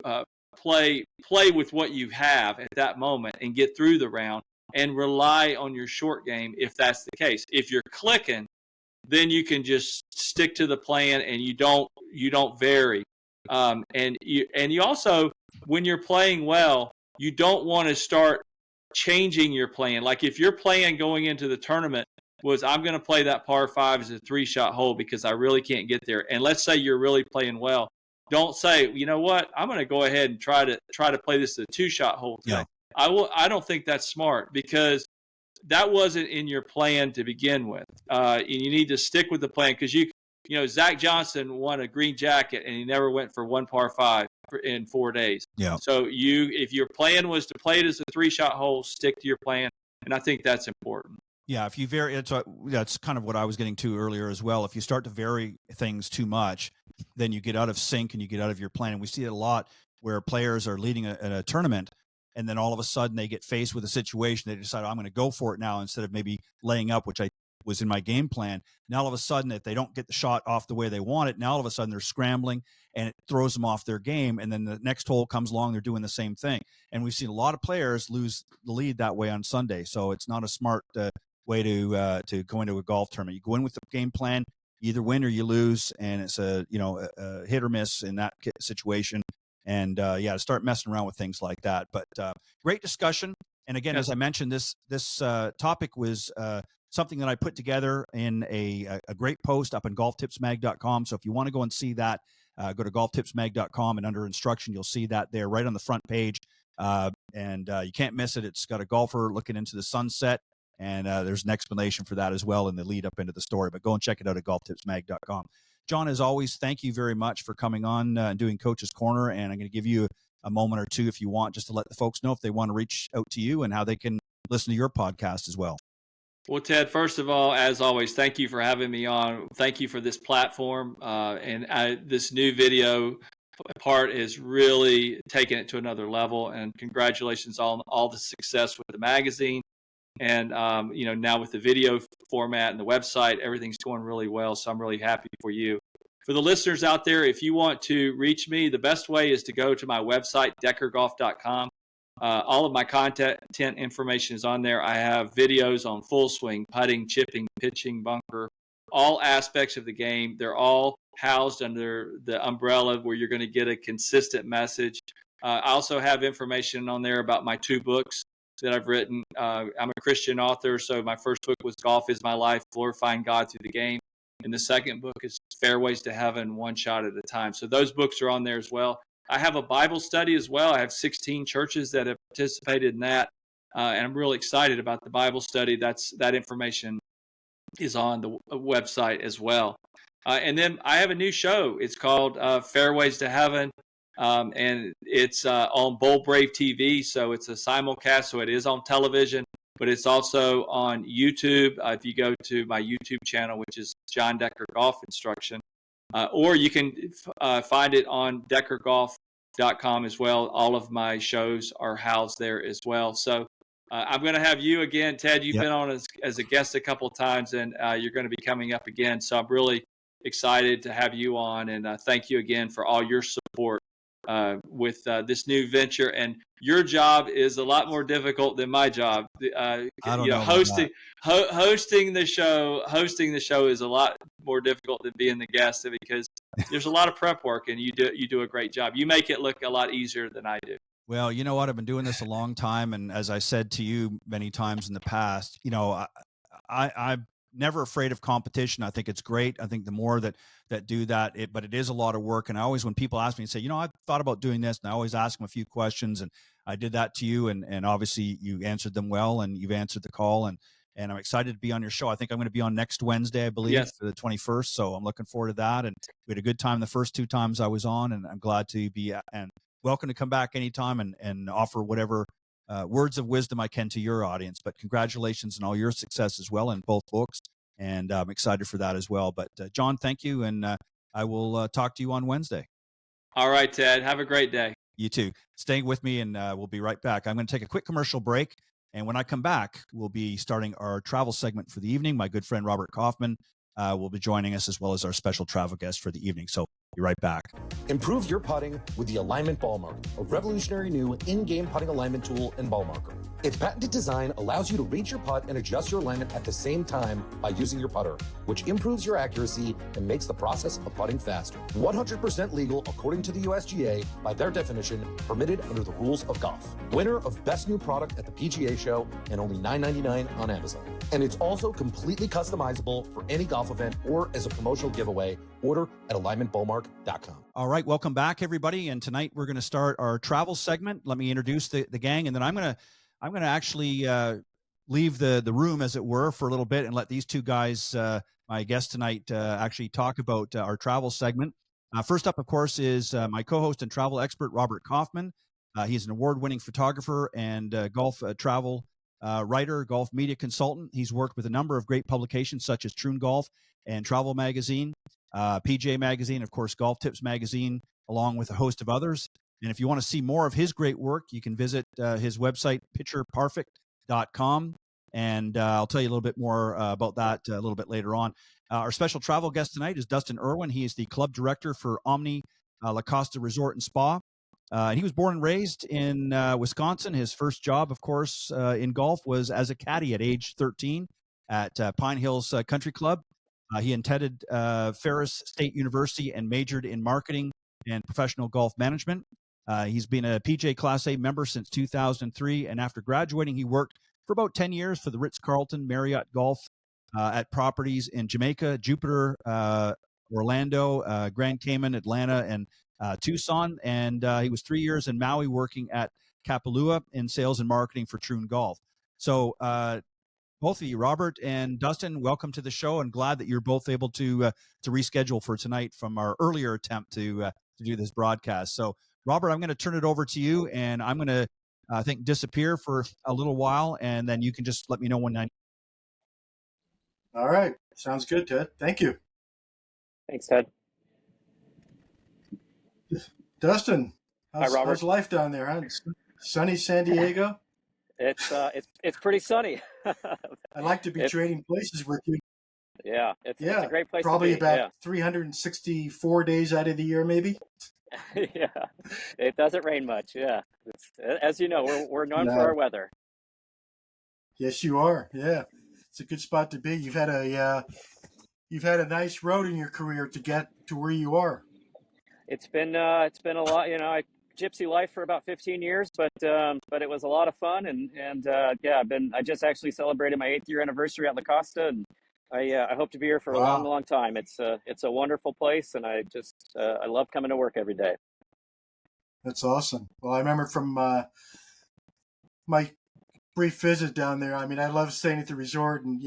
play with what you have at that moment and get through the round, and rely on your short game if that's the case. If you're clicking, then you can just stick to the plan and you don't vary. And you also, when you're playing well, you don't want to start changing your plan. Like if your plan going into the tournament was, I'm going to play that par 5 as a 3-shot hole because I really can't get there. And let's say you're really playing well. Don't say, you know what, I'm going to go ahead and try to play this as a 2-shot hole today. Yeah. I don't think that's smart, because that wasn't in your plan to begin with. And you need to stick with the plan, because Zach Johnson won a green jacket and he never went for 1 par 5 in 4 days. Yeah. So if your plan was to play it as a 3-shot hole, stick to your plan. And I think that's important. Yeah. If you vary, that's kind of what I was getting to earlier as well. If you start to vary things too much, then you get out of sync and you get out of your plan. And we see it a lot where players are leading a tournament, and then all of a sudden they get faced with a situation. They decide, I'm going to go for it now, instead of maybe laying up, which I was in my game plan. Now all of a sudden, if they don't get the shot off the way they want it, now all of a sudden they're scrambling and it throws them off their game. And then the next hole comes along, they're doing the same thing. And we've seen a lot of players lose the lead that way on Sunday. So it's not a smart way to go into a golf tournament. You go in with the game plan, you either win or you lose, and it's a hit or miss in that situation. And to start messing around with things like that. But great discussion. And again, as I mentioned, this topic was something that I put together in a great post up on golftipsmag.com. So if you want to go and see that, go to golftipsmag.com, and under instruction, you'll see that there right on the front page. And you can't miss it. It's got a golfer looking into the sunset, and there's an explanation for that as well in the lead up into the story. But go and check it out at golftipsmag.com. Jon, as always, thank you very much for coming on and doing Coach's Corner. And I'm going to give you a moment or two, if you want, just to let the folks know if they want to reach out to you and how they can listen to your podcast as well. Well, Ted, first of all, as always, thank you for having me on. Thank you for this platform. This new video part is really taking it to another level. And congratulations on all the success with the magazine. And, now with the video format and the website, everything's going really well. So I'm really happy for you. For the listeners out there, if you want to reach me, the best way is to go to my website, deckergolf.com. All of my content information is on there. I have videos on full swing, putting, chipping, pitching, bunker, all aspects of the game. They're all housed under the umbrella where you're going to get a consistent message. I also have information on there about my 2 books that I've written. I'm a Christian author, so my first book was Golf is My Life, Glorifying God Through the Game. And the second book is Fairways to Heaven, One Shot at a Time. So those books are on there as well. I have a Bible study as well. I have 16 churches that have participated in that. And I'm really excited about the Bible study. That information is on the website as well. And then I have a new show. It's called Fairways to Heaven. And it's on Bold Brave TV. So it's a simulcast. So it is on television, but it's also on YouTube. If you go to my YouTube channel, which is Jon Decker Golf Instruction, or you can find it on deckergolf.com as well. All of my shows are housed there as well. So I'm going to have you again, Ted. You've been on as a guest a couple of times, and you're going to be coming up again. So I'm really excited to have you on, and thank you again for all your support with this new venture. And your job is a lot more difficult than my job. Hosting the show is a lot more difficult than being the guest, because there's a lot of prep work, and you do a great job. You make it look a lot easier than I do. Well, you know what? I've been doing this a long time, and as I said to you many times in the past, I'm never afraid of competition. I think it's great. I think the more that do that, but it is a lot of work. And I always, when people ask me and say, I've thought about doing this, and I always ask them a few questions, and I did that to you, and obviously you answered them well, and you've answered the call, and I'm excited to be on your show. I think I'm going to be on next Wednesday, I believe, for the 21st. So I'm looking forward to that. And we had a good time the first 2 times I was on, and I'm glad to be, and welcome to come back anytime and offer whatever words of wisdom I can to your audience. But congratulations on all your success as well in both books. And I'm excited for that as well. But Jon, thank you. And I will talk to you on Wednesday. All right, Ted. Have a great day. You too. Stay with me, and we'll be right back. I'm going to take a quick commercial break. And when I come back, we'll be starting our travel segment for the evening. My good friend, Robert Kaufman, will be joining us, as well as our special travel guest for the evening. So be right back. Improve your putting with the Alignment Ball Marker, a revolutionary new in-game putting alignment tool and ball marker. Its patented design allows you to reach your putt and adjust your alignment at the same time by using your putter, which improves your accuracy and makes the process of putting faster. 100% legal according to the USGA, by their definition, permitted under the rules of golf. Winner of Best New Product at the PGA Show, and only $9.99 on Amazon. And it's also completely customizable for any golf event or as a promotional giveaway. Order at alignmentballmark.com. All right, welcome back, everybody. And tonight we're going to start our travel segment. Let me introduce the gang, and then I'm going to actually leave the room, as it were, for a little bit and let these 2 guys, my guests tonight, actually talk about our travel segment. First up, of course, is my co-host and travel expert, Robert Kaufman. He's an award-winning photographer and golf travel writer, golf media consultant. He's worked with a number of great publications such as Troon Golf and Travel Magazine, PGA Magazine, of course, Golf Tips Magazine, along with a host of others. And if you want to see more of his great work, you can visit his website, pictureperfect.com. And I'll tell you a little bit more about that a little bit later on. Our special travel guest tonight is Dustin Irwin. He is the club director for Omni La Costa Resort and Spa. And he was born and raised in Wisconsin. His first job, of course, in golf was as a caddy at age 13 at Pine Hills Country Club. He attended Ferris State University and majored in marketing and professional golf management. He's been a PGA Class A member since 2003, and after graduating, he worked for about 10 years for the Ritz-Carlton Marriott Golf at properties in Jamaica, Jupiter, Orlando, Grand Cayman, Atlanta, and Tucson. And he was 3 years in Maui working at Kapalua in sales and marketing for Troon Golf. So both of you, Robert and Dustin, welcome to the show, and glad that you're both able to reschedule for tonight from our earlier attempt to do this broadcast. So, Robert, I'm going to turn it over to you, and I'm going to, I think, disappear for a little while, and then you can just let me know when I. All right. Sounds good, Ted. Thank you. Thanks, Ted. Dustin, Hi, Robert. how's life down there? Huh? Sunny San Diego? It's pretty sunny. I'd like to be trading places with you. Yeah, it's a great place probably to be. about 364 days out of the year, maybe. Yeah, it doesn't rain much. Yeah, as you know, we're known for our weather. Yes, you are. Yeah, it's a good spot to be. You've had a nice road in your career to get to where you are. It's been a lot. I gypsy life for about 15 years, but it was a lot of fun, and I just actually celebrated my 8th year anniversary at La Costa, and I hope to be here for a long time. It's a wonderful place, and I love coming to work every day. That's awesome. Well, I remember from my brief visit down there. I mean, I love staying at the resort, and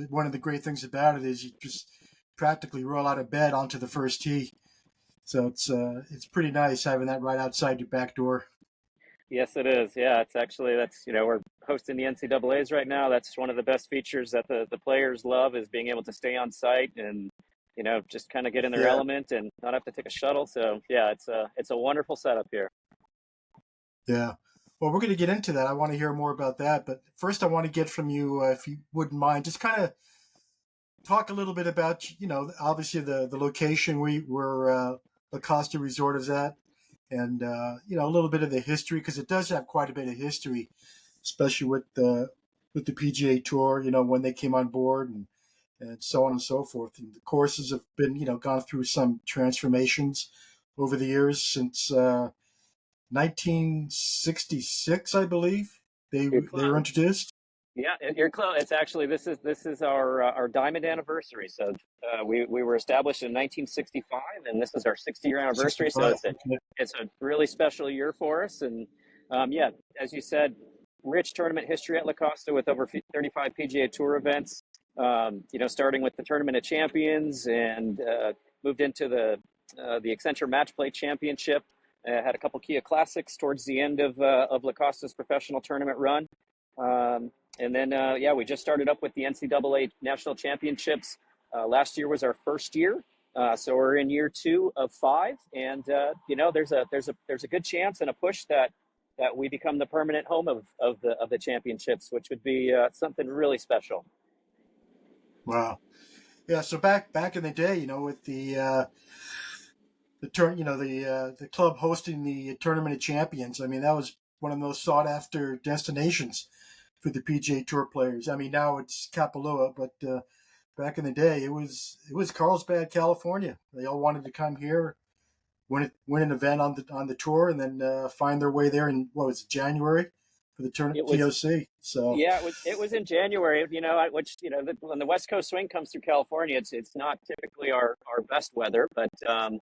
one of the great things about it is you just practically roll out of bed onto the first tee. So it's pretty nice having that right outside your back door. Yes, it is. Yeah, we're hosting the NCAAs right now. That's one of the best features that the players love, is being able to stay on site and just kind of get in their element and not have to take a shuttle. So yeah, it's a wonderful setup here. Yeah. Well, we're going to get into that. I want to hear more about that, but first I want to get from you, if you wouldn't mind, just kind of talk a little bit about obviously the location where La Costa Resort is at, and a little bit of the history, because it does have quite a bit of history, especially with the PGA Tour. When they came on board and so on and so forth. And the courses have been gone through some transformations over the years since 1966, I believe they were introduced. Yeah, you're close. It's actually this is our diamond anniversary. So we were established in 1965, and this is our 60-year anniversary. 65. So it's a really special year for us. And as you said, rich tournament history at La Costa with over 35 PGA Tour events. Starting with the Tournament of Champions, and moved into the Accenture Match Play Championship. Had a couple Kia Classics towards the end of La Costa's professional tournament run. And then, we just started up with the NCAA National Championships. Last year was our first year. So we're in year 2 of 5. And, there's a good chance and a push that we become the permanent home of the championships, which would be something really special. Wow. Yeah. So back in the day, with the club hosting the Tournament of Champions, I mean, that was one of the most sought after destinations for the PGA Tour players. I mean, now it's Kapalua, but back in the day, it was Carlsbad, California. They all wanted to come here, win an event on the tour, and then find their way there in January for the TOC. So yeah, it was in January. When the West Coast swing comes through California, it's not typically our best weather, but I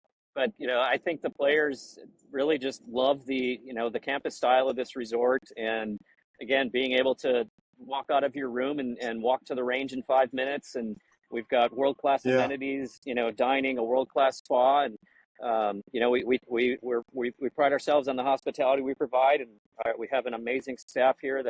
think the players really just love the campus style of this resort, and again, being able to walk out of your room and walk to the range in 5 minutes, and we've got world-class amenities, dining, a world-class spa, and we pride ourselves on the hospitality we provide, and we have an amazing staff here.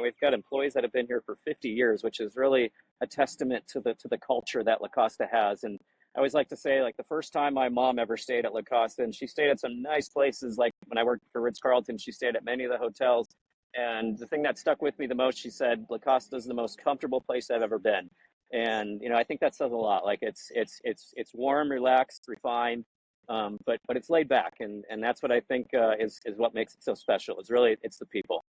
We've got employees that have been here for 50 years, which is really a testament to the culture that La Costa has. And I always like to say, like, the first time my mom ever stayed at La Costa, and she stayed at some nice places, like when I worked for Ritz-Carlton, she stayed at many of the hotels. And the thing that stuck with me the most, she said, La Costa is the most comfortable place I've ever been. And, I think that says a lot. Like, it's warm, relaxed, refined, but it's laid back. And that's what I think is what makes it so special. It's the people.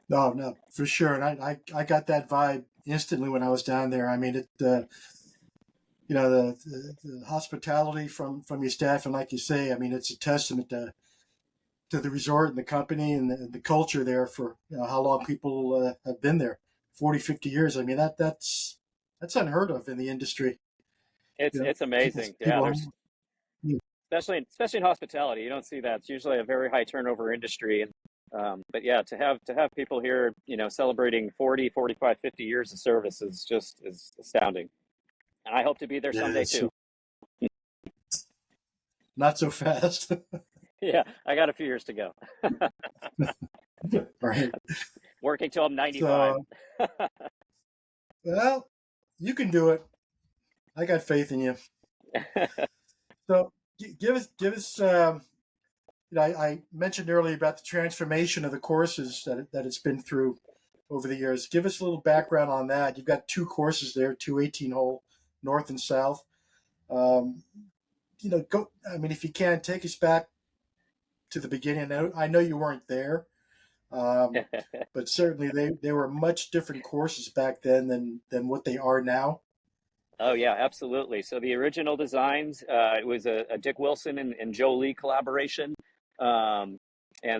No, for sure. And I got that vibe instantly when I was down there. I mean, the hospitality from your staff, and like you say, I mean, it's a testament to the resort and the company and the culture there for how long people have been there, 40, 50 years. I mean, that's unheard of in the industry. It's amazing. Especially in hospitality, you don't see that. It's usually a very high turnover industry, and But yeah, to have people here, celebrating 40, 45, 50 years of service is astounding. And I hope to be there someday too. Not so fast. Yeah, I got a few years to go. Right. Working till I'm 95. Well, you can do it. I got faith in you. So give us. I mentioned earlier about the transformation of the courses that it's been through over the years. Give us a little background on that. You've got two courses there, two 18-hole, north and south. If you can, take us back to the beginning. I know you weren't there, but certainly they were much different courses back then than what they are now. Oh yeah, absolutely. So the original designs, it was a Dick Wilson and Joe Lee collaboration. And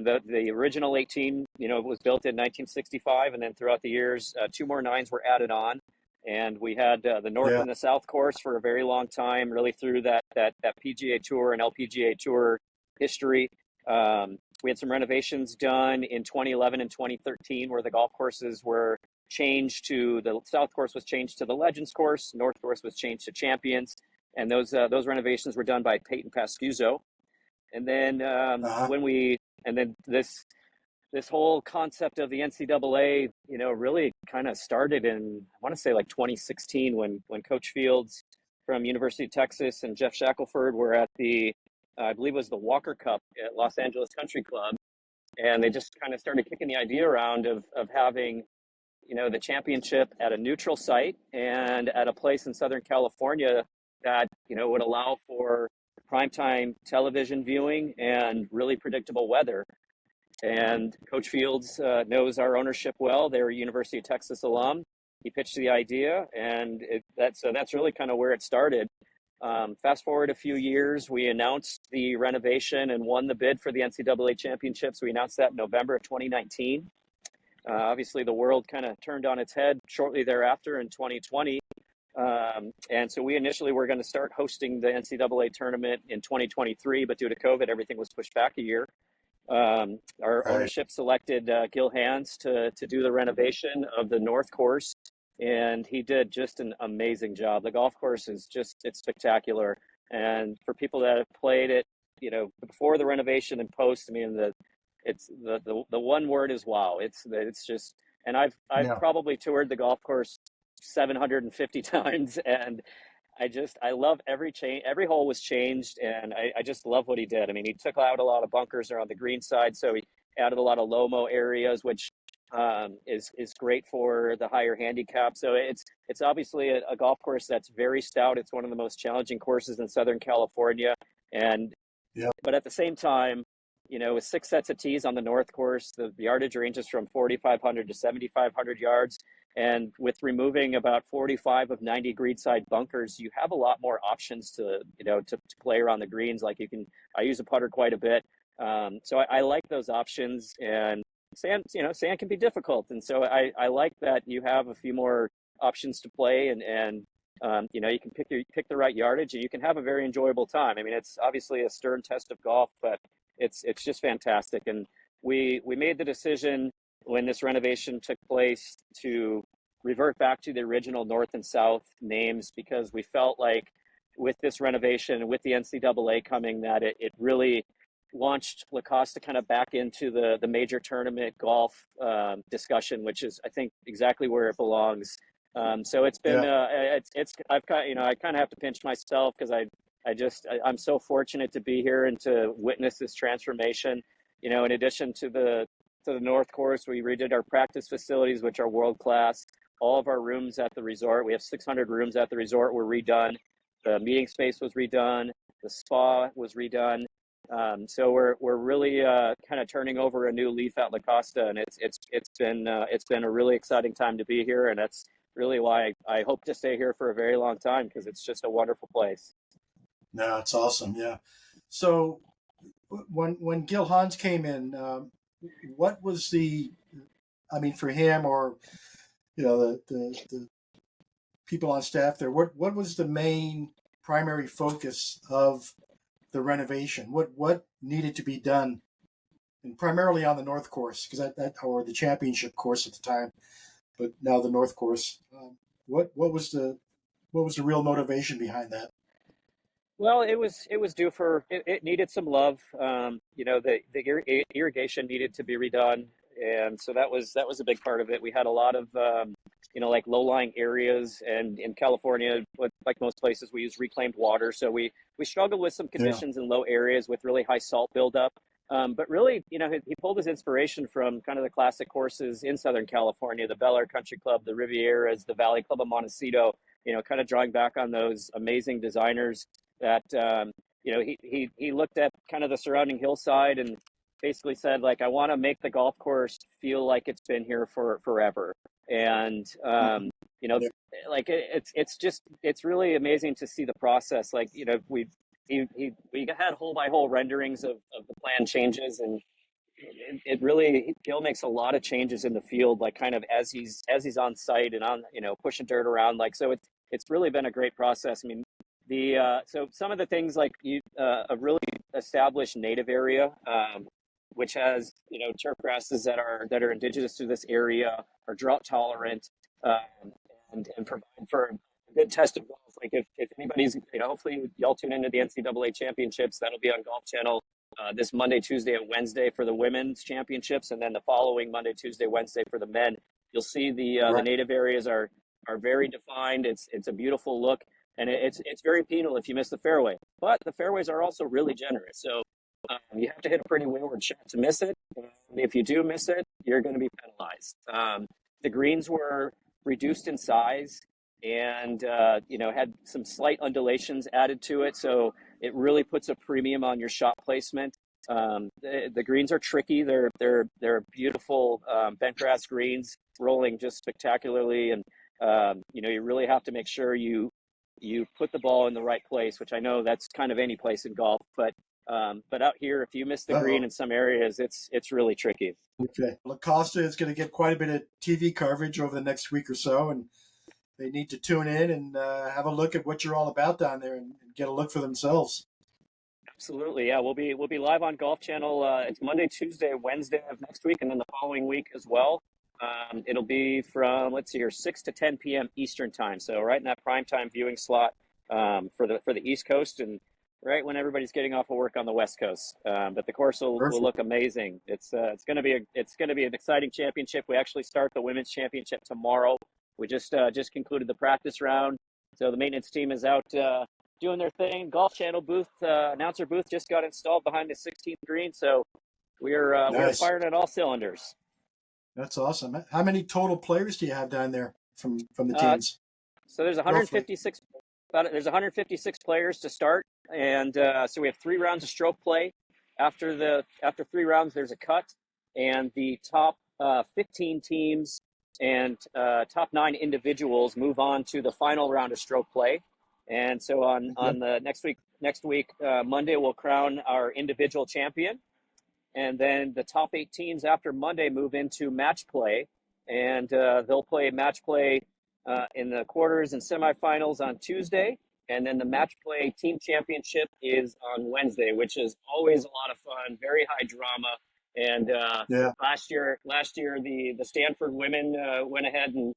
the original 18, was built in 1965, and then throughout the years, two more 9s were added on. And we had the North and the South course for a very long time, really through that PGA Tour and LPGA Tour history. We had some renovations done in 2011 and 2013 where the golf courses were changed to, the South course was changed to the Legends course, North course was changed to Champions. And those renovations were done by Peyton Pascuzzo. And then this whole concept of the NCAA, really kind of started in, I want to say like 2016 when Coach Fields from University of Texas and Jeff Shackelford were at the, I believe it was the Walker Cup at Los Angeles Country Club. And they just kind of started kicking the idea around of having, the championship at a neutral site and at a place in Southern California that, would allow for primetime television viewing and really predictable weather. And Coach Fields knows our ownership well. They're a University of Texas alum. He pitched the idea, and that's really kind of where it started. Fast forward a few years, we announced the renovation and won the bid for the NCAA championships. We announced that in November of 2019. Obviously, the world kind of turned on its head shortly thereafter in 2020. And so we initially were going to start hosting the NCAA tournament in 2023, but due to COVID, everything was pushed back a year. Our ownership selected Gil Hands to do the renovation of the North course, and he did just an amazing job. The golf course is it's spectacular. And for people that have played it, before the renovation and post, I mean, the one word is wow. It's just, and I've probably toured the golf course 750 times, and I love every hole was changed, and I just love what he did. I mean, he took out a lot of bunkers around the green side, so he added a lot of low-mo areas, which is great for the higher handicap. So it's obviously a golf course that's very stout. It's one of the most challenging courses in Southern California, but at the same time, with 6 sets of tees on the North course, the yardage ranges from 4,500 to 7,500 yards. And with removing about 45 of 90 greenside bunkers, you have a lot more options to play around the greens. Like I use a putter quite a bit. So I like those options, and sand can be difficult. And so I like that you have a few more options to play, and you can pick the right yardage, and you can have a very enjoyable time. I mean, it's obviously a stern test of golf, but it's just fantastic. And we made the decision when this renovation took place to revert back to the original North and South names, because we felt like with this renovation, with the NCAA coming, that it really launched La Costa kind of back into the major tournament golf discussion, which is, I think, exactly where it belongs. So it's been, I kind of have to pinch myself, because I'm so fortunate to be here and to witness this transformation. In addition to the North course, we redid our practice facilities, which are world class. All of our rooms at the resort, we have 600 rooms at the resort, were redone. The meeting space was redone. The spa was redone. So we're really kind of turning over a new leaf at La Costa, and it's been a really exciting time to be here, and that's really why I hope to stay here for a very long time, because it's just a wonderful place. No, it's awesome. Yeah. So when Gil Hans came in, what was for him, or the people on staff there, what was the main primary focus of the renovation? What needed to be done and primarily on the North Course, because that or the championship course at the time, but now the North Course. What was the real motivation behind that? Well, it was due for it needed some love. The irrigation needed to be redone, and so that was a big part of it. We had a lot of like low-lying areas, and in California, like most places, we use reclaimed water. So we struggled with some conditions in low areas with really high salt buildup. But really, he pulled his inspiration from kind of the classic courses in Southern California, the Bel Air Country Club, the Rivieras, the Valley Club of Montecito. Kind of drawing back on those amazing designers that he looked at kind of the surrounding hillside and basically said, like, I want to make the golf course feel like it's been here for forever. And like it's really amazing to see the process. Like, we had hole by hole renderings of the plan changes, and Gil makes a lot of changes in the field, like kind of as he's on site and on pushing dirt around. Like, so it's really been a great process. I mean, so some of the things, like a really established native area, which has turf grasses that are indigenous to this area, are drought tolerant, and provide for a good test of golf. Like if anybody's hopefully y'all tune into the NCAA championships. That'll be on Golf Channel this Monday, Tuesday, and Wednesday for the women's championships, and then the following Monday, Tuesday, Wednesday for the men. You'll see the native areas are very defined. It's a beautiful look. And it's very penal if you miss the fairway. But the fairways are also really generous. So you have to hit a pretty wayward shot to miss it. And if you do miss it, you're going to be penalized. The greens were reduced in size and, had some slight undulations added to it. So it really puts a premium on your shot placement. The greens are tricky. They're beautiful bent grass greens, rolling just spectacularly. And, you really have to make sure you put the ball in the right place, which I know that's kind of any place in golf, but out here, if you miss the green in some areas, it's really tricky. Okay. Well, Costa is going to get quite a bit of TV coverage over the next week or so, and they need to tune in and have a look at what you're all about down there and get a look for themselves. Absolutely, yeah. We'll be live on Golf Channel. It's Monday, Tuesday, Wednesday of next week, and then the following week as well. It'll be from 6 to 10 p.m. Eastern time. So right in that prime time viewing slot for the East Coast, and right when everybody's getting off of work on the West Coast. But the course will look amazing. It's going to be an exciting championship. We actually start the women's championship tomorrow. We just concluded the practice round, so the maintenance team is out doing their thing. Golf Channel booth, announcer booth just got installed behind the 16th green, so we're firing at all cylinders. That's awesome. How many total players do you have down there from the teams? So there's 156. There's 156 players to start, and so we have 3 rounds of stroke play. After 3 rounds, there's a cut, and the top 15 teams and top 9 individuals move on to the final round of stroke play. And so on the next week, Monday, we'll crown our individual champion. And then the top 8 teams after Monday move into match play, and they'll play match play in the quarters and semifinals on Tuesday. And then the match play team championship is on Wednesday, which is always a lot of fun, very high drama. And last year, the Stanford women went ahead and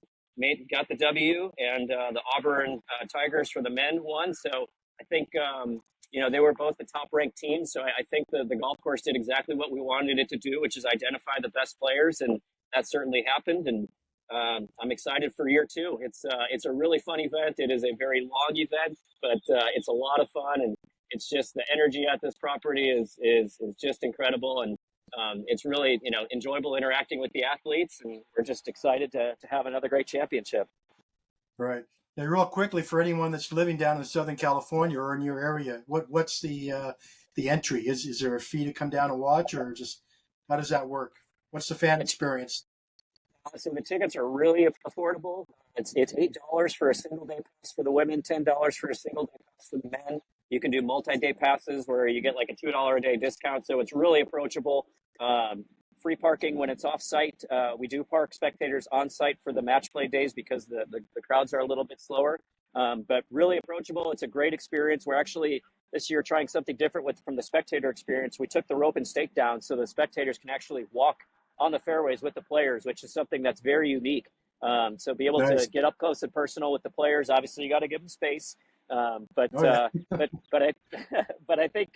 got the W, and the Auburn Tigers for the men won. So I think they were both the top-ranked teams, so I think the golf course did exactly what we wanted it to do, which is identify the best players, and that certainly happened. And I'm excited for year 2. It's a really fun event. It is a very long event, but it's a lot of fun, and it's just the energy at this property is just incredible, and it's really enjoyable interacting with the athletes, and we're just excited to have another great championship. Right. Now, real quickly, for anyone that's living down in Southern California or in your area, what's the entry? Is there a fee to come down and watch, or just how does that work? What's the fan experience? So the tickets are really affordable. It's $8 for a single day pass for the women, $10 for a single day pass for the men. You can do multi-day passes where you get like a $2 a day discount. So it's really approachable. Free parking when it's off site. We do park spectators on site for the match play days because the crowds are a little bit slower, but really approachable. It's a great experience. this year trying something different from the spectator experience. We took the rope and stake down so the spectators can actually walk on the fairways with the players, which is something that's very unique. So be able to get up close and personal with the players. Obviously, you got to give them space. But I think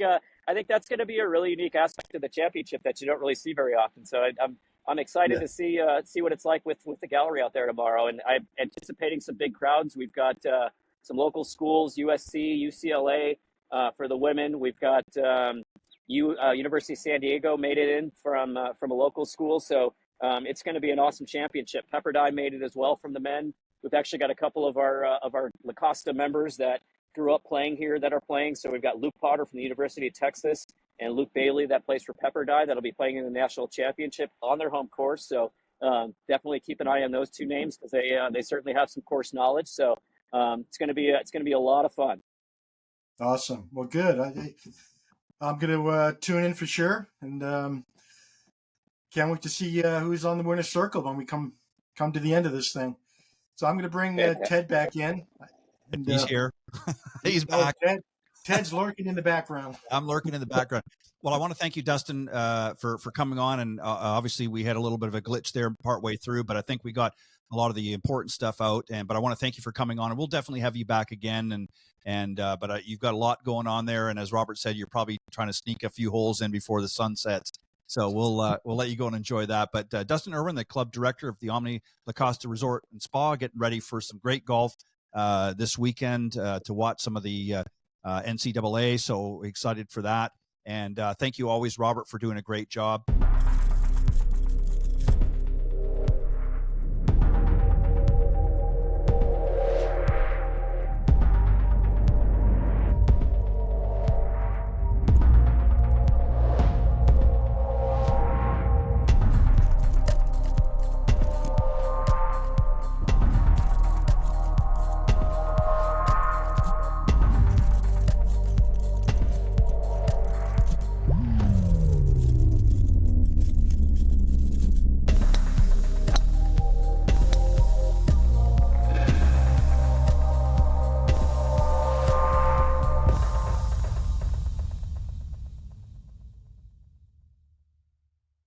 that's going to be a really unique aspect of the championship that you don't really see very often. So I'm excited to see what it's like with the gallery out there tomorrow, and I'm anticipating some big crowds. We've got some local schools, USC, UCLA for the women. We've got University of San Diego made it in from a local school, so it's going to be an awesome championship. Pepperdine made it as well from the men. We've actually got a couple of our Costa members that grew up playing here that are playing. So we've got Luke Potter from the University of Texas and Luke Bailey that plays for Pepperdine that'll be playing in the national championship on their home course. So definitely keep an eye on those two names because they certainly have some course knowledge. So it's going to be a lot of fun. Awesome. Well, good. I'm going to tune in for sure, and can't wait to see who's on the winner's circle when we come to the end of this thing. So I'm going to bring Ted back in. And, he's here. He's back. Ted's lurking in the background. I'm lurking in the background. Well, I want to thank you, Dustin, for coming on. And obviously, we had a little bit of a glitch there partway through, but I think we got a lot of the important stuff out. But I want to thank you for coming on, and we'll definitely have you back again. But you've got a lot going on there, and as Robert said, you're probably trying to sneak a few holes in before the sun sets. So we'll let you go and enjoy that. But Dustin Irwin, the club director of the Omni La Costa Resort and Spa, getting ready for some great golf this weekend to watch some of the NCAA. So excited for that. And thank you always, Robert, for doing a great job.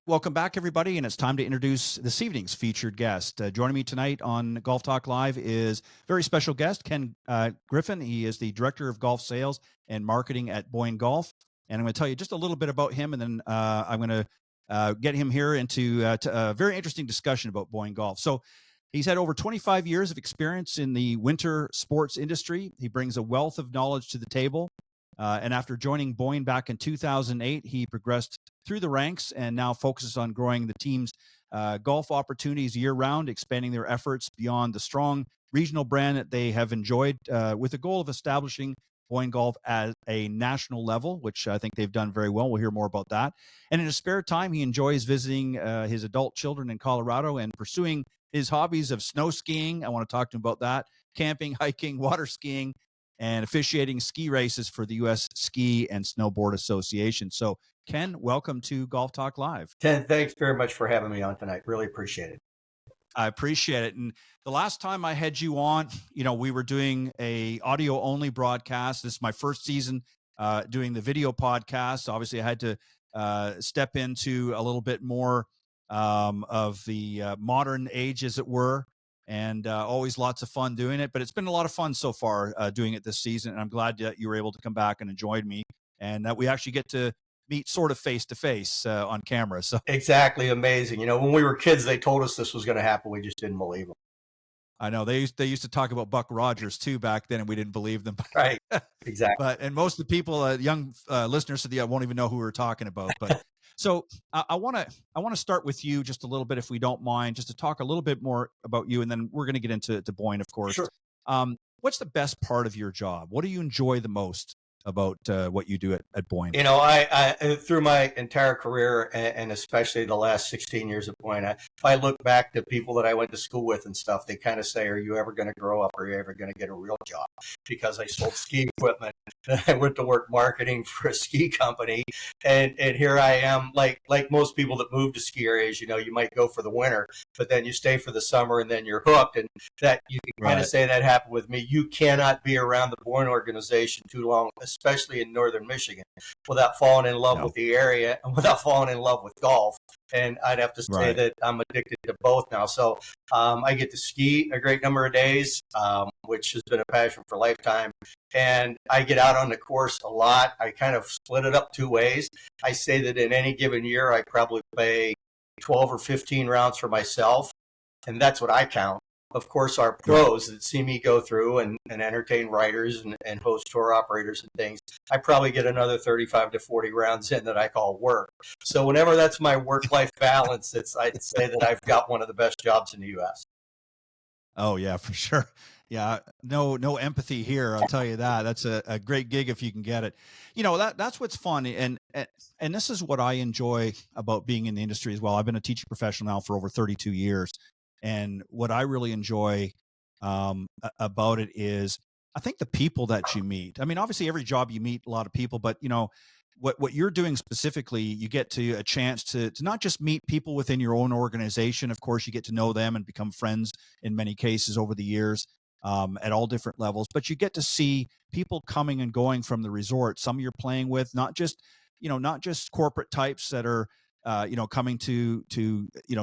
Welcome back, everybody, and it's time to introduce this evening's featured guest. Joining me tonight on Golf Talk Live is a very special guest, Ken Griffin. He is the Director of Golf Sales and Marketing at Boyne Golf, and I'm going to tell you just a little bit about him, and then I'm going to get him here into a very interesting discussion about Boyne Golf. So he's had over 25 years of experience in the winter sports industry. He brings a wealth of knowledge to the table. And after joining Boyne back in 2008, he progressed through the ranks and now focuses on growing the team's golf opportunities year-round, expanding their efforts beyond the strong regional brand that they have enjoyed with the goal of establishing Boyne Golf at a national level, which I think they've done very well. We'll hear more about that. And in his spare time, he enjoys visiting his adult children in Colorado and pursuing his hobbies of snow skiing. I want to talk to him about that, camping, hiking, water skiing, and officiating ski races for the U.S. Ski and Snowboard Association. So, Ken, welcome to Golf Talk Live. Ken, thanks very much for having me on tonight. Really appreciate it. I appreciate it. And the last time I had you on, we were doing a audio-only broadcast. This is my first season doing the video podcast. Obviously, I had to step into a little bit more of the modern age, as it were. And always lots of fun doing it. But it's been a lot of fun so far doing it this season. And I'm glad that you were able to come back and join me and that we actually get to meet sort of face-to-face on camera. So exactly. Amazing. When we were kids, they told us this was going to happen. We just didn't believe them. I know. They used to talk about Buck Rogers, too, back then, and we didn't believe them. Right. Exactly. And most of the people, young listeners to the won't even know who we're talking about. But so I want to start with you just a little bit, if we don't mind, just to talk a little bit more about you, and then we're going to get into Boyne, of course. Sure. What's the best part of your job? What do you enjoy the most about what you do at Boyne? I through my entire career, and especially the last 16 years at Boyne, if I look back to people that I went to school with and stuff, they kind of say, are you ever going to grow up? Are you ever going to get a real job? Because I sold ski equipment. I went to work marketing for a ski company, and here I am, like most people that move to ski areas, you might go for the winter, but then you stay for the summer and then you're hooked. And that you can kind of say that happened with me. You cannot be around the Boyne organization too long, especially in northern Michigan, without falling in love with the area and without falling in love with golf. And I'd have to say that I'm addicted to both now. So I get to ski a great number of days, which has been a passion for a lifetime. And I get out on the course a lot. I kind of split it up two ways. I say that in any given year, I probably play 12 or 15 rounds for myself. And that's what I count. Of course, our pros that see me go through and entertain writers and host tour operators and things, I probably get another 35 to 40 rounds in that I call work. So whenever that's my work-life balance, I'd say that I've got one of the best jobs in the U.S. Oh, yeah, for sure. Yeah, no empathy here. I'll tell you that. That's a great gig if you can get it. You know, that's what's fun. And this is what I enjoy about being in the industry as well. I've been a teaching professional now for over 32 years. And what I really enjoy about it is, I think the people that you meet. I mean, obviously every job you meet a lot of people, but you know, what you're doing specifically, you get to a chance to not just meet people within your own organization. Of course, you get to know them and become friends in many cases over the years at all different levels, but you get to see people coming and going from the resort. Some you're playing with, not just corporate types that are coming to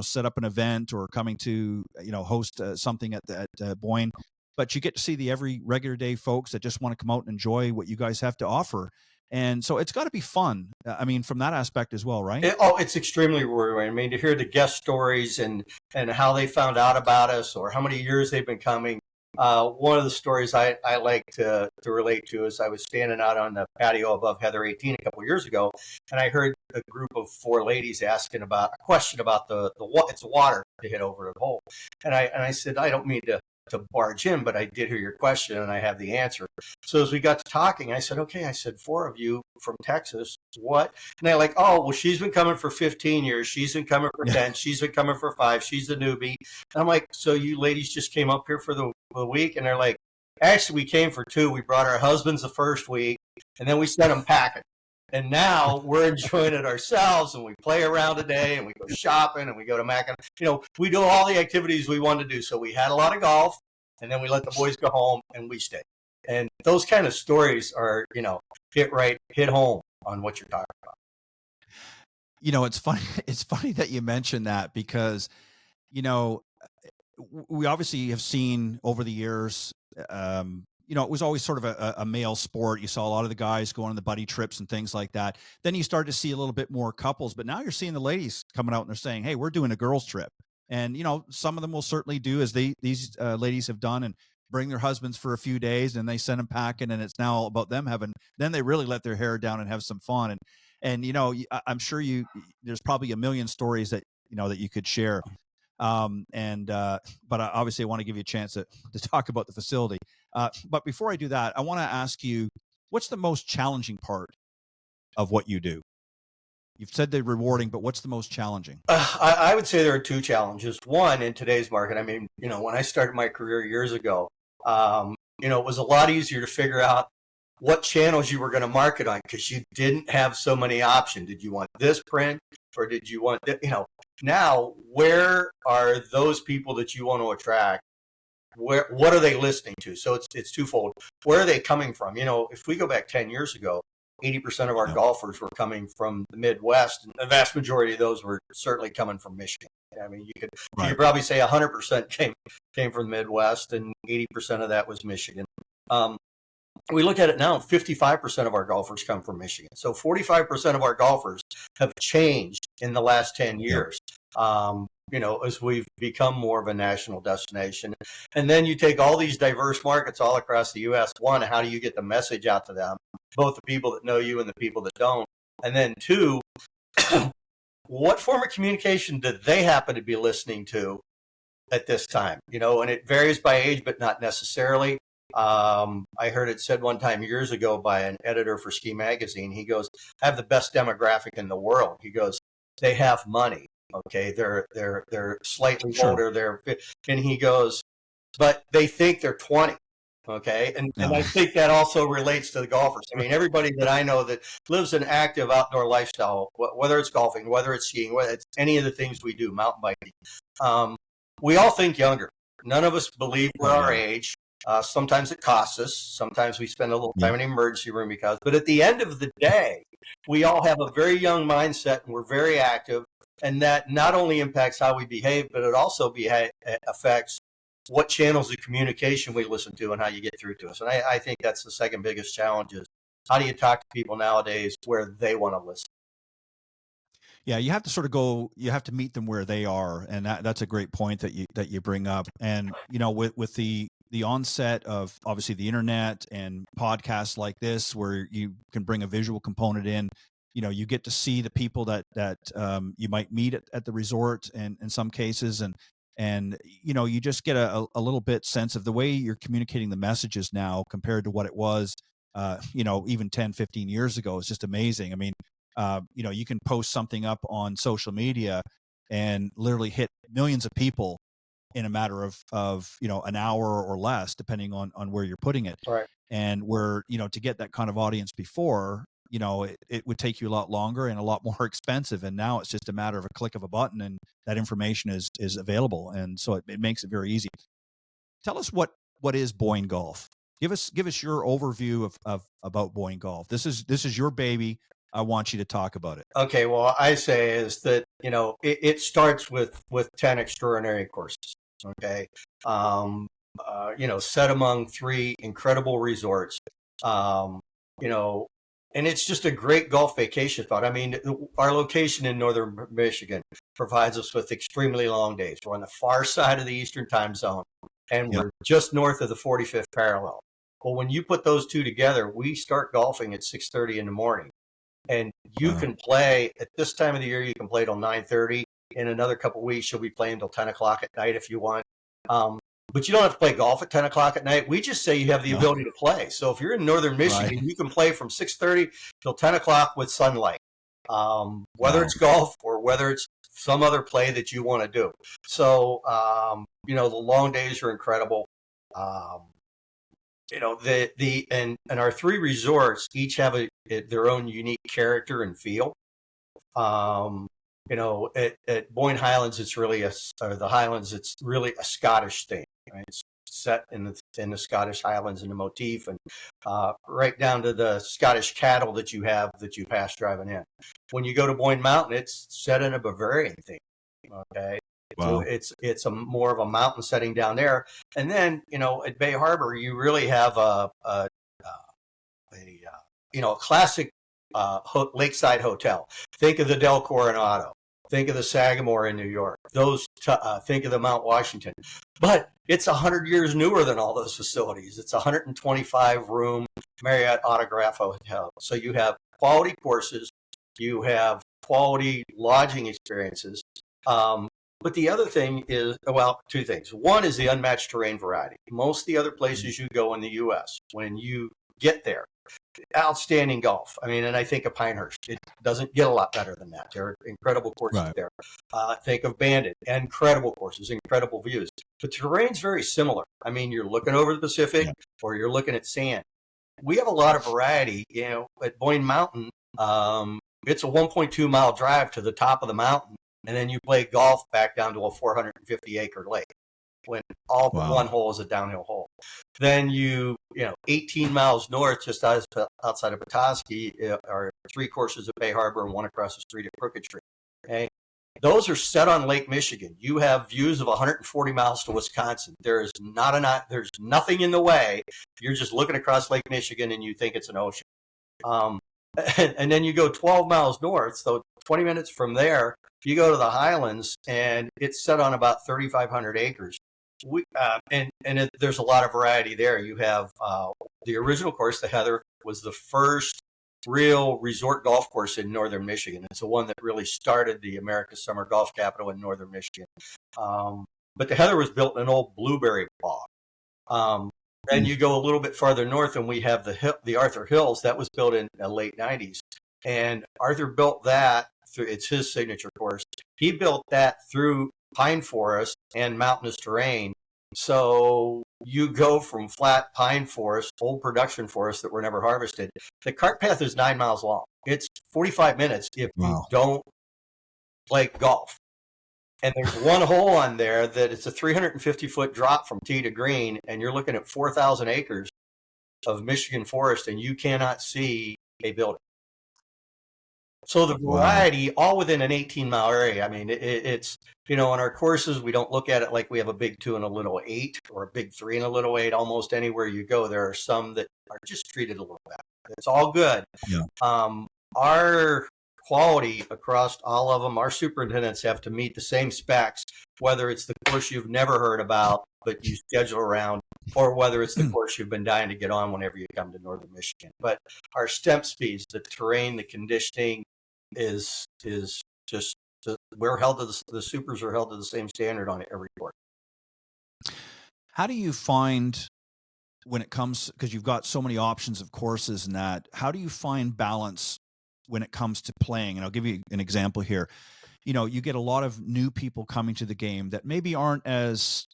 set up an event or coming to host something at Boyne, but you get to see the every regular day folks that just want to come out and enjoy what you guys have to offer. And so it's got to be fun. I mean, from that aspect as well, right? It's extremely rewarding. I mean, to hear the guest stories and how they found out about us or how many years they've been coming. One of the stories I like to relate to is I was standing out on the patio above Heather 18 a couple of years ago, and I heard a group of 4 ladies asking about a question about it's water to hit over the hole. And I said, I don't mean to barge in, but I did hear your question and I have the answer. So as we got to talking, I said, okay, 4 of you from Texas, what? And they're like, oh, well, she's been coming for 15 years. She's been coming for 10. She's been coming for 5. She's a newbie. And I'm like, so you ladies just came up here for the week? And they're like, actually, we came for 2. We brought our husbands the first week and then we sent them packing. And now we're enjoying it ourselves, and we play around today, and we go shopping, and we go to Mac. We do all the activities we want to do. So we had a lot of golf, and then we let the boys go home, and we stayed. And those kind of stories are, hit home on what you're talking about. You know, it's funny. It's funny that you mentioned that because, we obviously have seen over the years. It was always sort of a male sport. You saw a lot of the guys going on the buddy trips and things like that. Then you start to see a little bit more couples, but now you're seeing the ladies coming out and they're saying, hey, we're doing a girls trip. And, some of them will certainly do as these ladies have done and bring their husbands for a few days and they send them packing and it's now about them then they really let their hair down and have some fun. And I'm sure there's probably a million stories that you could share. But obviously I want to give you a chance to talk about the facility. But before I do that, I want to ask you, what's the most challenging part of what you do? You've said they're rewarding, but what's the most challenging? I would say there are 2 challenges. One, in today's market, I mean, when I started my career years ago, it was a lot easier to figure out what channels you were going to market on because you didn't have so many options. Did you want this print or did you want that? Now, where are those people that you want to attract? What are they listening to? So it's twofold. Where are they coming from? If we go back 10 years ago, 80% of our golfers were coming from the Midwest, and the vast majority of those were certainly coming from Michigan. I mean, you could probably say 100% came from the Midwest, and 80% of that was Michigan. We look at it now, 55% of our golfers come from Michigan. So 45% of our golfers have changed in the last 10 years. As we've become more of a national destination. And then you take all these diverse markets all across the U.S. One, how do you get the message out to them, both the people that know you and the people that don't? And then 2, what form of communication do they happen to be listening to at this time? And it varies by age, but not necessarily. I heard it said one time years ago by an editor for Ski Magazine. He goes, I have the best demographic in the world. He goes, they have money. Okay, they're slightly older. And he goes, but they think they're 20. Okay, and I think that also relates to the golfers. I mean, everybody that I know that lives an active outdoor lifestyle, whether it's golfing, whether it's skiing, whether it's any of the things we do, mountain biking, we all think younger. None of us believe we're our age. Sometimes it costs us. Sometimes we spend a little time in the emergency room but at the end of the day, we all have a very young mindset and we're very active. And that not only impacts how we behave, but it also affects what channels of communication we listen to and how you get through to us. And I think that's the second biggest challenge is how do you talk to people nowadays where they want to listen? Yeah, you have to sort of you have to meet them where they are. And that's a great point that you bring up. And, with the onset of obviously the internet and podcasts like this, where you can bring a visual component in, you get to see the people that you might meet at the resort and in some cases. And you just get a little bit sense of the way you're communicating the messages now compared to what it was, even 10, 15 years ago. It's just amazing. I mean, you can post something up on social media and literally hit millions of people in a matter of an hour or less, depending on where you're putting it. Right. And where, to get that kind of audience before, it would take you a lot longer and a lot more expensive. And now it's just a matter of a click of a button and that information is available. And so it makes it very easy. Tell us what is Boyne Golf? Give us your overview of about Boyne Golf. This is your baby. I want you to talk about it. Okay. Well, I say is that, it starts with 10 extraordinary courses. Okay. Set among 3 incredible resorts, and it's just a great golf vacation spot. I mean, our location in northern Michigan provides us with extremely long days. We're on the far side of the Eastern time zone, and we're just north of the 45th parallel. Well, when you put those two together, we start golfing at 6:30 in the morning. And you can play at this time of the year, you can play till 9:30. In another couple of weeks, you'll be playing until 10 o'clock at night if you want. But you don't have to play golf at 10 o'clock at night. We just say you have the ability to play. So if you're in northern Michigan, you can play from 6:30 till 10 o'clock with sunlight, whether it's golf or whether it's some other play that you want to do. So, the long days are incredible. And our 3 resorts each have their own unique character and feel. At Boyne Highlands, it's really the Highlands, it's really a Scottish thing. Right? It's set in the Scottish Highlands in the motif, and right down to the Scottish cattle that you pass driving in. When you go to Boyne Mountain, it's set in a Bavarian theme. Okay. Wow. So it's a more of a mountain setting down there. And then, at Bay Harbor, you really have a classic lakeside hotel. Think of the Del Coronado. Think of the Sagamore in New York. Think of the Mount Washington. But it's 100 years newer than all those facilities. It's a 125-room Marriott Autograph Hotel. So you have quality courses. You have quality lodging experiences. But the other thing is, 2 things. One is the unmatched terrain variety. Most of the other places you go in the U.S., when you get there, outstanding golf. I mean, and I think of Pinehurst. It doesn't get a lot better than that. There are incredible courses there. Think of Bandit. Incredible courses, incredible views. But the terrain's very similar. I mean, you're looking over the Pacific or you're looking at sand. We have a lot of variety. At Boyne Mountain, it's a 1.2-mile drive to the top of the mountain. And then you play golf back down to a 450-acre lake when all but one hole is a downhill hole. Then 18 miles north, just outside of Petoskey, are 3 courses at Bay Harbor and 1 across the street at Crooked Street. Okay? Those are set on Lake Michigan. You have views of 140 miles to Wisconsin. There's nothing in the way. You're just looking across Lake Michigan and you think it's an ocean. And then you go 12 miles north, so 20 minutes from there, you go to the Highlands, and it's set on about 3,500 acres. There's a lot of variety there. You have the original course, the Heather, was the first real resort golf course in northern Michigan. It's the one that really started the America's Summer Golf Capital in northern Michigan. But the Heather was built in an old blueberry bog. Then you go a little bit farther north, and we have the Arthur Hills. That was built in the late 90s. And Arthur built that through, it's his signature course. He built that through pine forest and mountainous terrain. So you go from flat pine forest, old production forest that were never harvested. The cart path is 9 miles long. It's 45 minutes if you don't play golf. And there's one hole on there that it's a 350-foot drop from tee to green, and you're looking at 4,000 acres of Michigan forest, and you cannot see a building. So the variety, all within an 18-mile area. I mean, it's, on our courses, we don't look at it like we have a big 2 and a little 8 or a big 3 and a little 8. Almost anywhere you go, there are some that are just treated a little better. It's all good. Yeah. Our quality across all of them, our superintendents have to meet the same specs, whether it's the course you've never heard about, but you schedule around, or whether it's the course you've been dying to get on whenever you come to Northern Michigan. But our stemp speeds, the terrain, the conditioning is just, we're held to the supers are held to the same standard on every course. How do you find, when it comes, because you've got so many options of courses and that, how do you find balance when it comes to playing? And I'll give you an example here. You get a lot of new people coming to the game that maybe aren't as,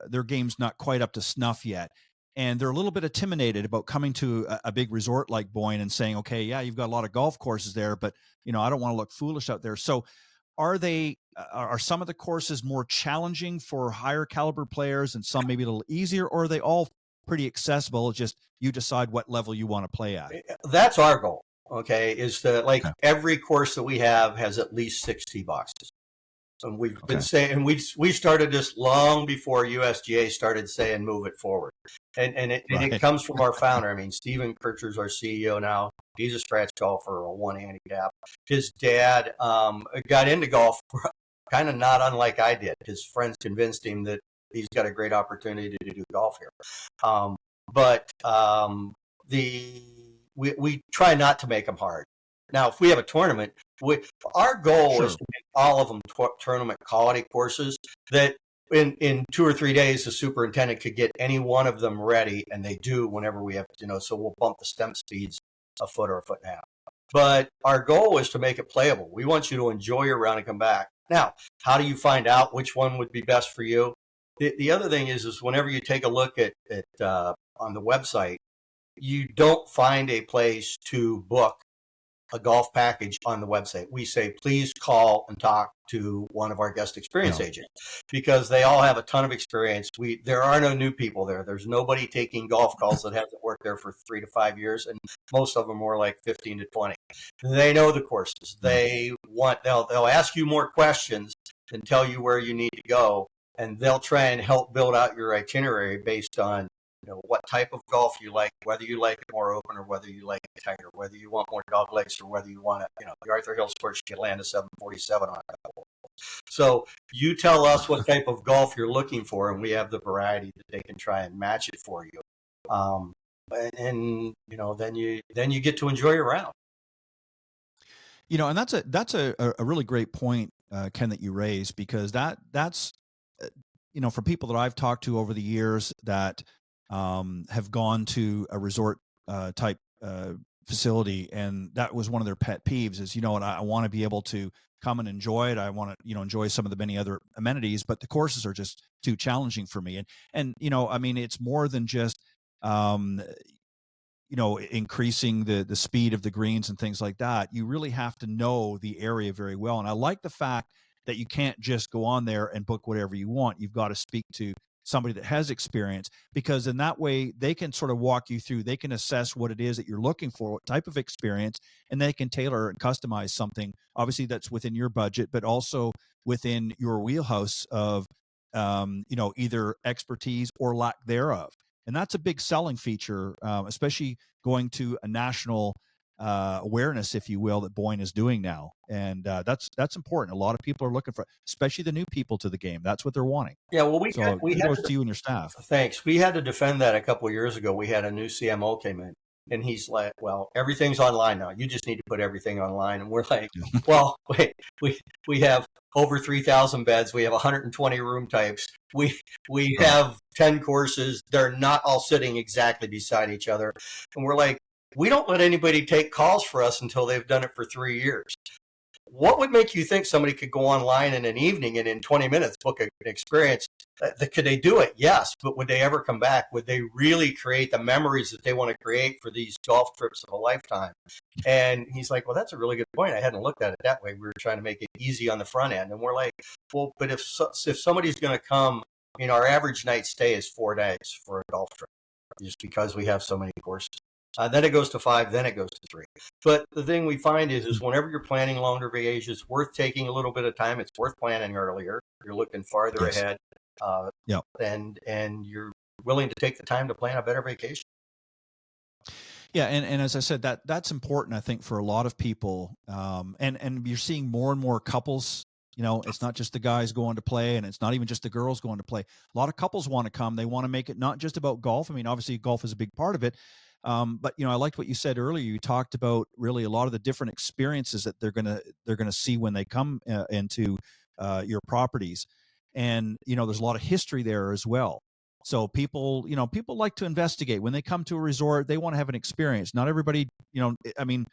their game's not quite up to snuff yet. And they're a little bit intimidated about coming to a big resort like Boyne and saying, okay, yeah, you've got a lot of golf courses there, but, I don't want to look foolish out there. So are some of the courses more challenging for higher caliber players and some maybe a little easier, or are they all pretty accessible? It's just you decide what level you want to play at? That's our goal. Okay, is that every course that we have has at least 6 tee boxes. And we've been saying, and we started this long before USGA started saying move it forward. And it comes from our founder. I mean, Stephen Kircher's our CEO now. He's a scratch golfer, a 1 handicap. His dad got into golf kind of not unlike I did. His friends convinced him that he's got a great opportunity to do golf here. We try not to make them hard. Now, if we have a tournament, our goal is to make all of them tournament quality courses that in 2 or 3 days, the superintendent could get any one of them ready, and they do whenever we have, so we'll bump the stemp speeds a foot or a foot and a half. But our goal is to make it playable. We want you to enjoy your round and come back. Now, how do you find out which one would be best for you? The other thing is whenever you take a look at on the website, you don't find a place to book a golf package on the website. We say, please call and talk to one of our guest experience agents, because they all have a ton of experience. There are no new people there. There's nobody taking golf calls that hasn't worked there for 3 to 5 years, and most of them are like 15 to 20. They know the courses. They'll ask you more questions and tell you where you need to go, and they'll try and help build out your itinerary based on what type of golf you like, whether you like it more open or whether you like it tighter, whether you want more dog legs or whether you want the Arthur Hills course, you can land a 747 on it. So you tell us what type of golf you're looking for, and we have the variety that they can try and match it for you. Then you get to enjoy your round. And that's a really great point, Ken, that you raised, because that's for people that I've talked to over the years that have gone to a resort type facility, and that was one of their pet peeves is, I want to be able to come and enjoy it. I want to, enjoy some of the many other amenities, but the courses are just too challenging for me. And it's more than just, increasing the speed of the greens and things like that. You really have to know the area very well. And I like the fact that you can't just go on there and book whatever you want. You've got to speak to somebody that has experience, because in that way they can sort of walk you through, they can assess what it is that you're looking for, what type of experience, and they can tailor and customize something, obviously that's within your budget, but also within your wheelhouse of, either expertise or lack thereof. And that's a big selling feature, especially going to a national awareness, if you will, that Boyne is doing now. And that's important. A lot of people are looking for, especially the new people to the game. That's what they're wanting. Yeah, well, we kudos to you and your staff. Thanks. We had to defend that a couple of years ago. We had a new CMO came in, and he's like, well, everything's online now. You just need to put everything online. And we're like, well, wait, we have over 3,000 beds. We have 120 room types. We have 10 courses. They're not all sitting exactly beside each other. And we're like, we don't let anybody take calls for us until they've done it for 3 years. what would make you think somebody could go online in an evening and in 20 minutes book an experience? Could they do it? Yes. But would they ever come back? Would they really create the memories that they want to create for these golf trips of a lifetime? And he's like, well, that's a really good point. I hadn't looked at it that way. We were trying to make it easy on the front end. And we're like, well, but if somebody's going to come, our average night stay is 4 days for a golf trip, just because we have so many courses. Then it goes to 5, then it goes to 3. But the thing we find is whenever you're planning longer vacations, it's worth taking a little bit of time. It's worth planning earlier. You're looking farther ahead, and you're willing to take the time to plan a better vacation. Yeah, and as I said, that's important, I think, for a lot of people. And you're seeing more and more couples. It's not just the guys going to play, and it's not even just the girls going to play. A lot of couples want to come. They want to make it not just about golf. I mean, obviously, golf is a big part of it. But I liked what you said earlier. You talked about really a lot of the different experiences that they're gonna see when they come into your properties, and there's a lot of history there as well. So people like to investigate when they come to a resort. They want to have an experience. Not everybody, I mean,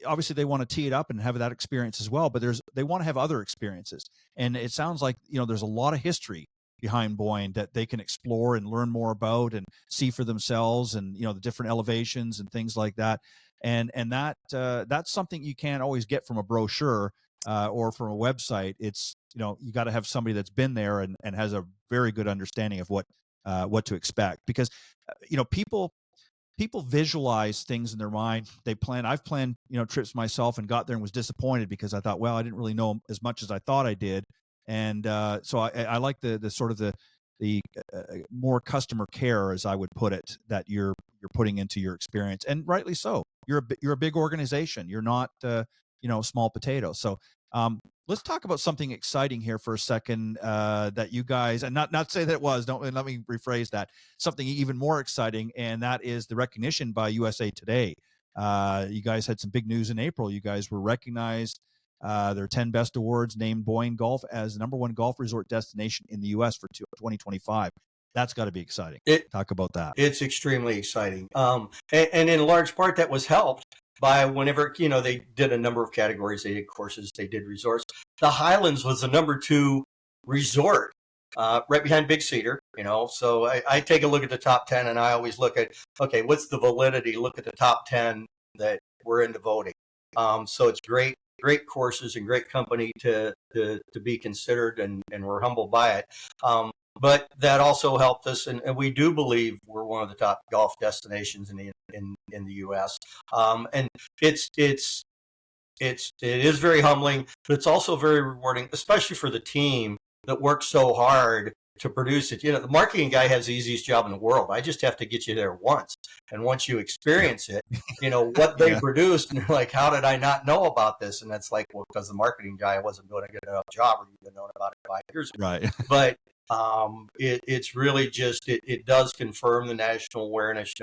obviously they want to tee it up and have that experience as well. But they want to have other experiences, and it sounds like there's a lot of history behind Boyne that they can explore and learn more about and see for themselves, and the different elevations and things like that. And that's something you can't always get from a brochure or from a website. It's you got to have somebody that's been there and has a very good understanding of what to expect, because people visualize things in their mind. I've planned trips myself and got there and was disappointed because I thought, well, I didn't really know as much as I thought I did. And so I like the sort of the more customer care, as I would put it, that you're putting into your experience, and rightly so. You're a big organization. You're not small potatoes. So let's talk about something exciting here for a second that you guys, and not say that it was. Don't let me rephrase that. Something even more exciting, and that is the recognition by USA Today. You guys had some big news in April. You guys were recognized. Their 10 best awards named Boyne Golf as the #1 golf resort destination in the U.S. for 2025. That's got to be exciting. Talk about that. It's extremely exciting. And in large part, that was helped by whenever, they did a number of categories. They did courses, they did resorts. The Highlands was the #2 resort, right behind Big Cedar, So I take a look at the top 10, and I always look at, okay, what's the validity? Look at the top 10 that were in the voting. So it's great courses and great company to be considered, and we're humbled by it. But that also helped us, and we do believe we're one of the top golf destinations in the U.S. And it is very humbling, but it's also very rewarding, especially for the team that works so hard to produce it. The marketing guy has the easiest job in the world. I just have to get you there once. And once you experience it, what they produced, and you're like, how did I not know about this? And that's like, well, because the marketing guy wasn't doing a good enough job, or you've known about it 5 years ago. Right. But it's really just, it does confirm the national awareness.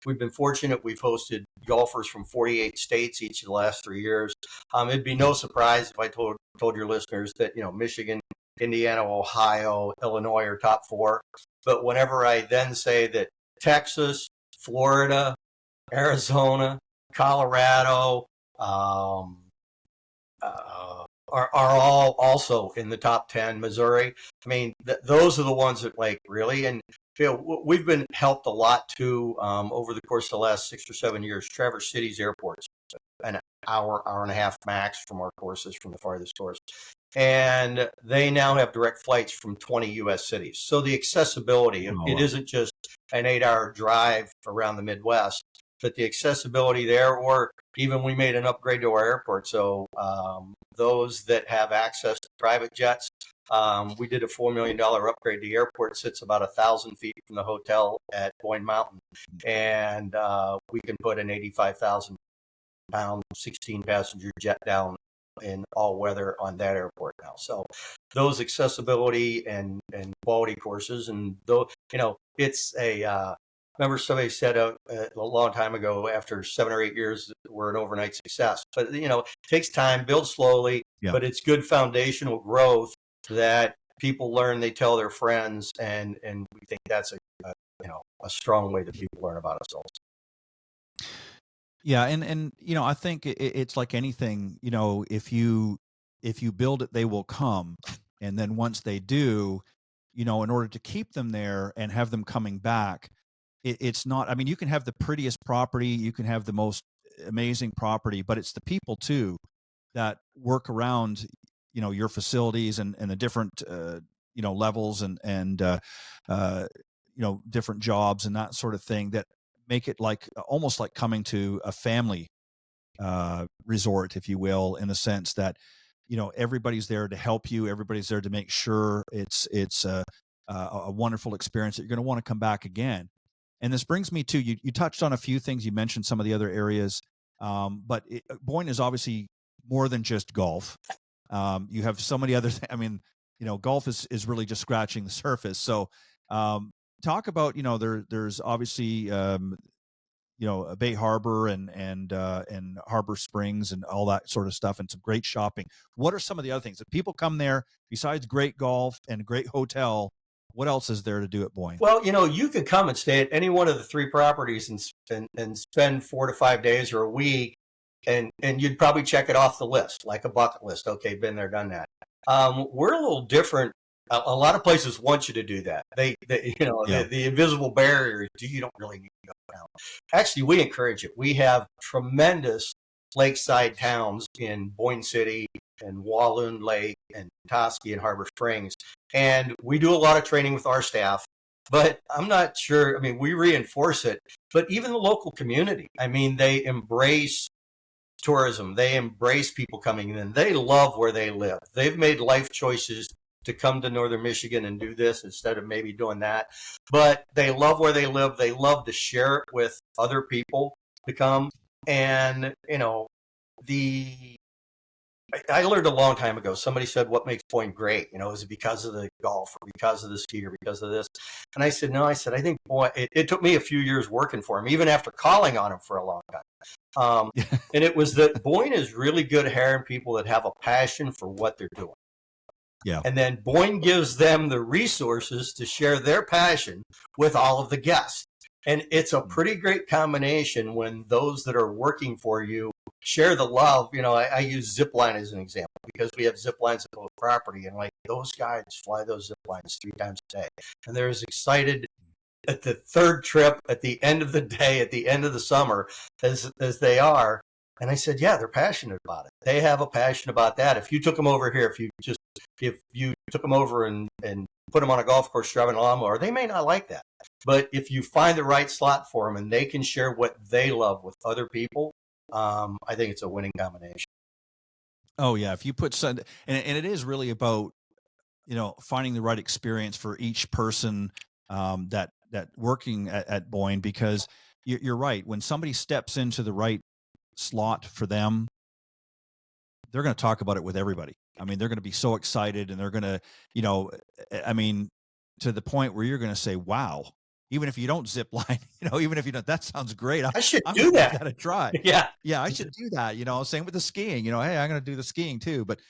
We've been fortunate. We've hosted golfers from 48 states each of the last 3 years. It'd be no surprise if I told your listeners that, Michigan, Indiana, Ohio, Illinois are top 4. But whenever I then say that Texas, Florida, Arizona, Colorado are all also in the top 10, Missouri, I mean, those are the ones that, like, really. And we've been helped a lot too over the course of the last 6 or 7 years. Traverse City's airport's an hour and a half max from our courses, from the farthest course. And they now have direct flights from 20 U.S. cities. So the accessibility, it isn't just an 8-hour drive around the Midwest, but the accessibility there, or even we made an upgrade to our airport. So those that have access to private jets, we did a $4 million upgrade. The airport sits about 1,000 feet from the hotel at Boyne Mountain, and we can put an 85,000-pound, 16-passenger jet down in all weather on that airport now. So those accessibility and quality courses, and though it's a remember somebody said a long time ago, after 7 or 8 years, we're an overnight success. But it takes time, build slowly, but it's good foundational growth that people learn, they tell their friends, and we think that's a strong way that people learn about ourselves. Yeah, and I think it's like anything. If you build it, they will come, and then once they do, in order to keep them there and have them coming back, it's not. I mean, you can have the prettiest property, you can have the most amazing property, but it's the people too that work around, your facilities and the different levels uh, different jobs and that sort of thing that make it like almost like coming to a family resort, if you will, in the sense that everybody's there to help you, everybody's there to make sure it's a wonderful experience that you're going to want to come back again. And this brings me to you touched on a few things, you mentioned some of the other areas, but Boyne is obviously more than just golf. You have so many other things. I mean, golf is really just scratching the surface. So talk about, there's obviously Bay Harbor and Harbor Springs and all that sort of stuff, and some great shopping. What are some of the other things that people come there besides great golf and a great hotel? What else is there to do at Boyne? Well, you could come and stay at any one of the 3 properties and spend 4 to 5 days or a week, and you'd probably check it off the list, like a bucket list. Okay, been there, done that. We're a little different. A lot of places want you to do that. The invisible barrier, you don't really need to go down. Actually, we encourage it. We have tremendous lakeside towns in Boyne City and Walloon Lake and Petoskey and Harbor Springs. And we do a lot of training with our staff, but I'm not sure. I mean, we reinforce it, but even the local community, I mean, they embrace tourism. They embrace people coming in. They love where they live. They've made life choices to come to Northern Michigan and do this instead of maybe doing that. But they love where they live. They love to share it with other people to come. And, I learned a long time ago, somebody said, what makes Boyne great? Is it because of the golf or because of the ski or because of this? And I said, no, I think Boyne, it took me a few years working for him, even after calling on him for a long time. And it was that Boyne is really good at hiring people that have a passion for what they're doing. Yeah. And then Boyne gives them the resources to share their passion with all of the guests. And it's a pretty great combination when those that are working for you share the love. I use zip line as an example because we have zip lines at both property, and like those guys fly those zip lines 3 times a day. And they're as excited at the 3rd trip at the end of the day, at the end of the summer as they are. And I said, yeah, they're passionate about it. They have a passion about that. If you took them over here, if you took them over and put them on a golf course driving a lawnmower, they may not like that. But if you find the right slot for them and they can share what they love with other people, I think it's a winning combination. Oh yeah, if you put and it is really about finding the right experience for each person that working at Boyne, because you're right. When somebody steps into the right slot for them, they're going to talk about it with everybody. I mean, they're going to be so excited, and they're going to, to the point where you're going to say, wow, even if you don't zip line, even if you don't, that sounds great. I should I'm do that. Give that a try. Yeah. Yeah. I should do that. Same with the skiing, hey, I'm going to do the skiing too. But,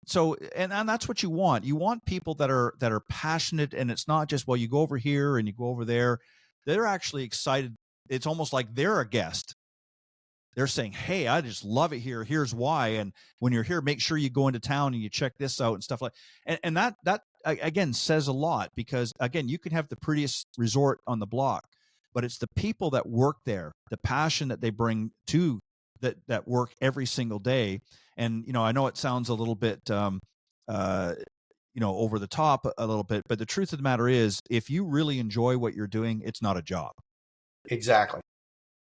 so, and that's what you want. You want people that are passionate, and it's not just, well, you go over here and you go over there. They're actually excited. It's almost like they're a guest. They're saying, hey, I just love it here. Here's why. And when you're here, make sure you go into town and you check this out and stuff like that. And that again says a lot, because again, you can have the prettiest resort on the block, but it's the people that work there, the passion that they bring to that work every single day. And, I know it sounds a little bit, over the top a little bit, but the truth of the matter is, if you really enjoy what you're doing, it's not a job. Exactly.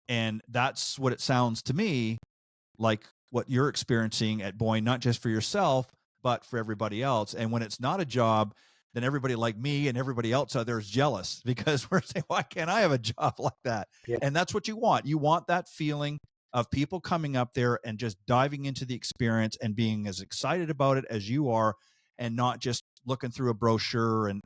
And that's what it sounds to me like what you're experiencing at Boyne, not just for yourself, but for everybody else. And when it's not a job, then everybody like me and everybody else out there is jealous, because we're saying, why can't I have a job like that? Yeah. And that's what you want. You want that feeling of people coming up there and just diving into the experience and being as excited about it as you are, and not just looking through a brochure and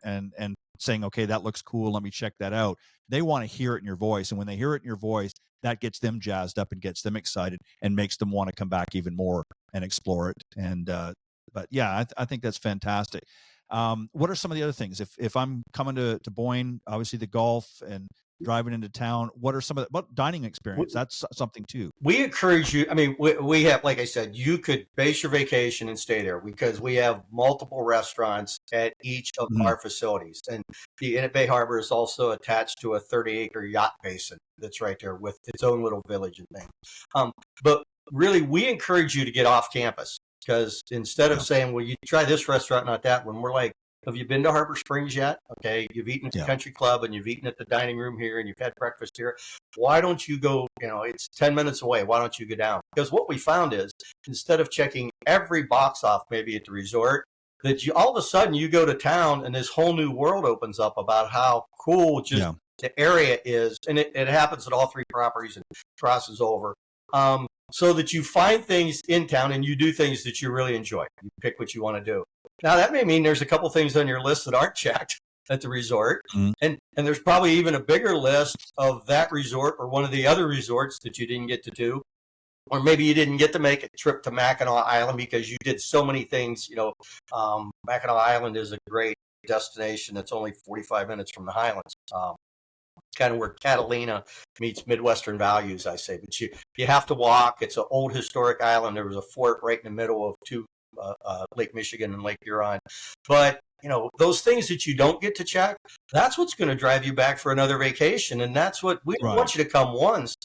saying, okay, that looks cool, let me check that out. They want to hear it in your voice. And when they hear it in your voice, that gets them jazzed up and gets them excited and makes them want to come back even more and explore it. And, but yeah, I think that's fantastic. What are some of the other things? If I'm coming to Boyne, obviously the golf and driving into town? What are some of the what dining experience? That's something too. We encourage you. I mean, we have, like I said, you could base your vacation and stay there because we have multiple restaurants at each of our facilities. And the Inn at Bay Harbor is also attached to a 30-acre yacht basin that's right there with its own little village and things. But really, we encourage you to get off campus because instead of saying, well, you try this restaurant, not that one, we're like, have you been to Harbor Springs yet? Okay, you've eaten at the country club and you've eaten at the dining room here and you've had breakfast here. Why don't you go, it's 10 minutes away. Why don't you go down? Because what we found is instead of checking every box off maybe at the resort, that you all of a sudden you go to town and this whole new world opens up about how cool just the area is. And it happens at all three properties and crosses over. So that you find things in town and you do things that you really enjoy. You pick what you want to do. Now, that may mean there's a couple things on your list that aren't checked at the resort. And there's probably even a bigger list of that resort or one of the other resorts that you didn't get to do. Or maybe you didn't get to make a trip to Mackinac Island because you did so many things. Mackinac Island is a great destination that's only 45 minutes from the Highlands. Kind of where Catalina meets Midwestern values, I say. But you have to walk. It's an old historic island. There was a fort right in the middle of two Lake Michigan and Lake Huron. But, those things that you don't get to check, that's what's going to drive you back for another vacation. And that's what we don't want you to come once.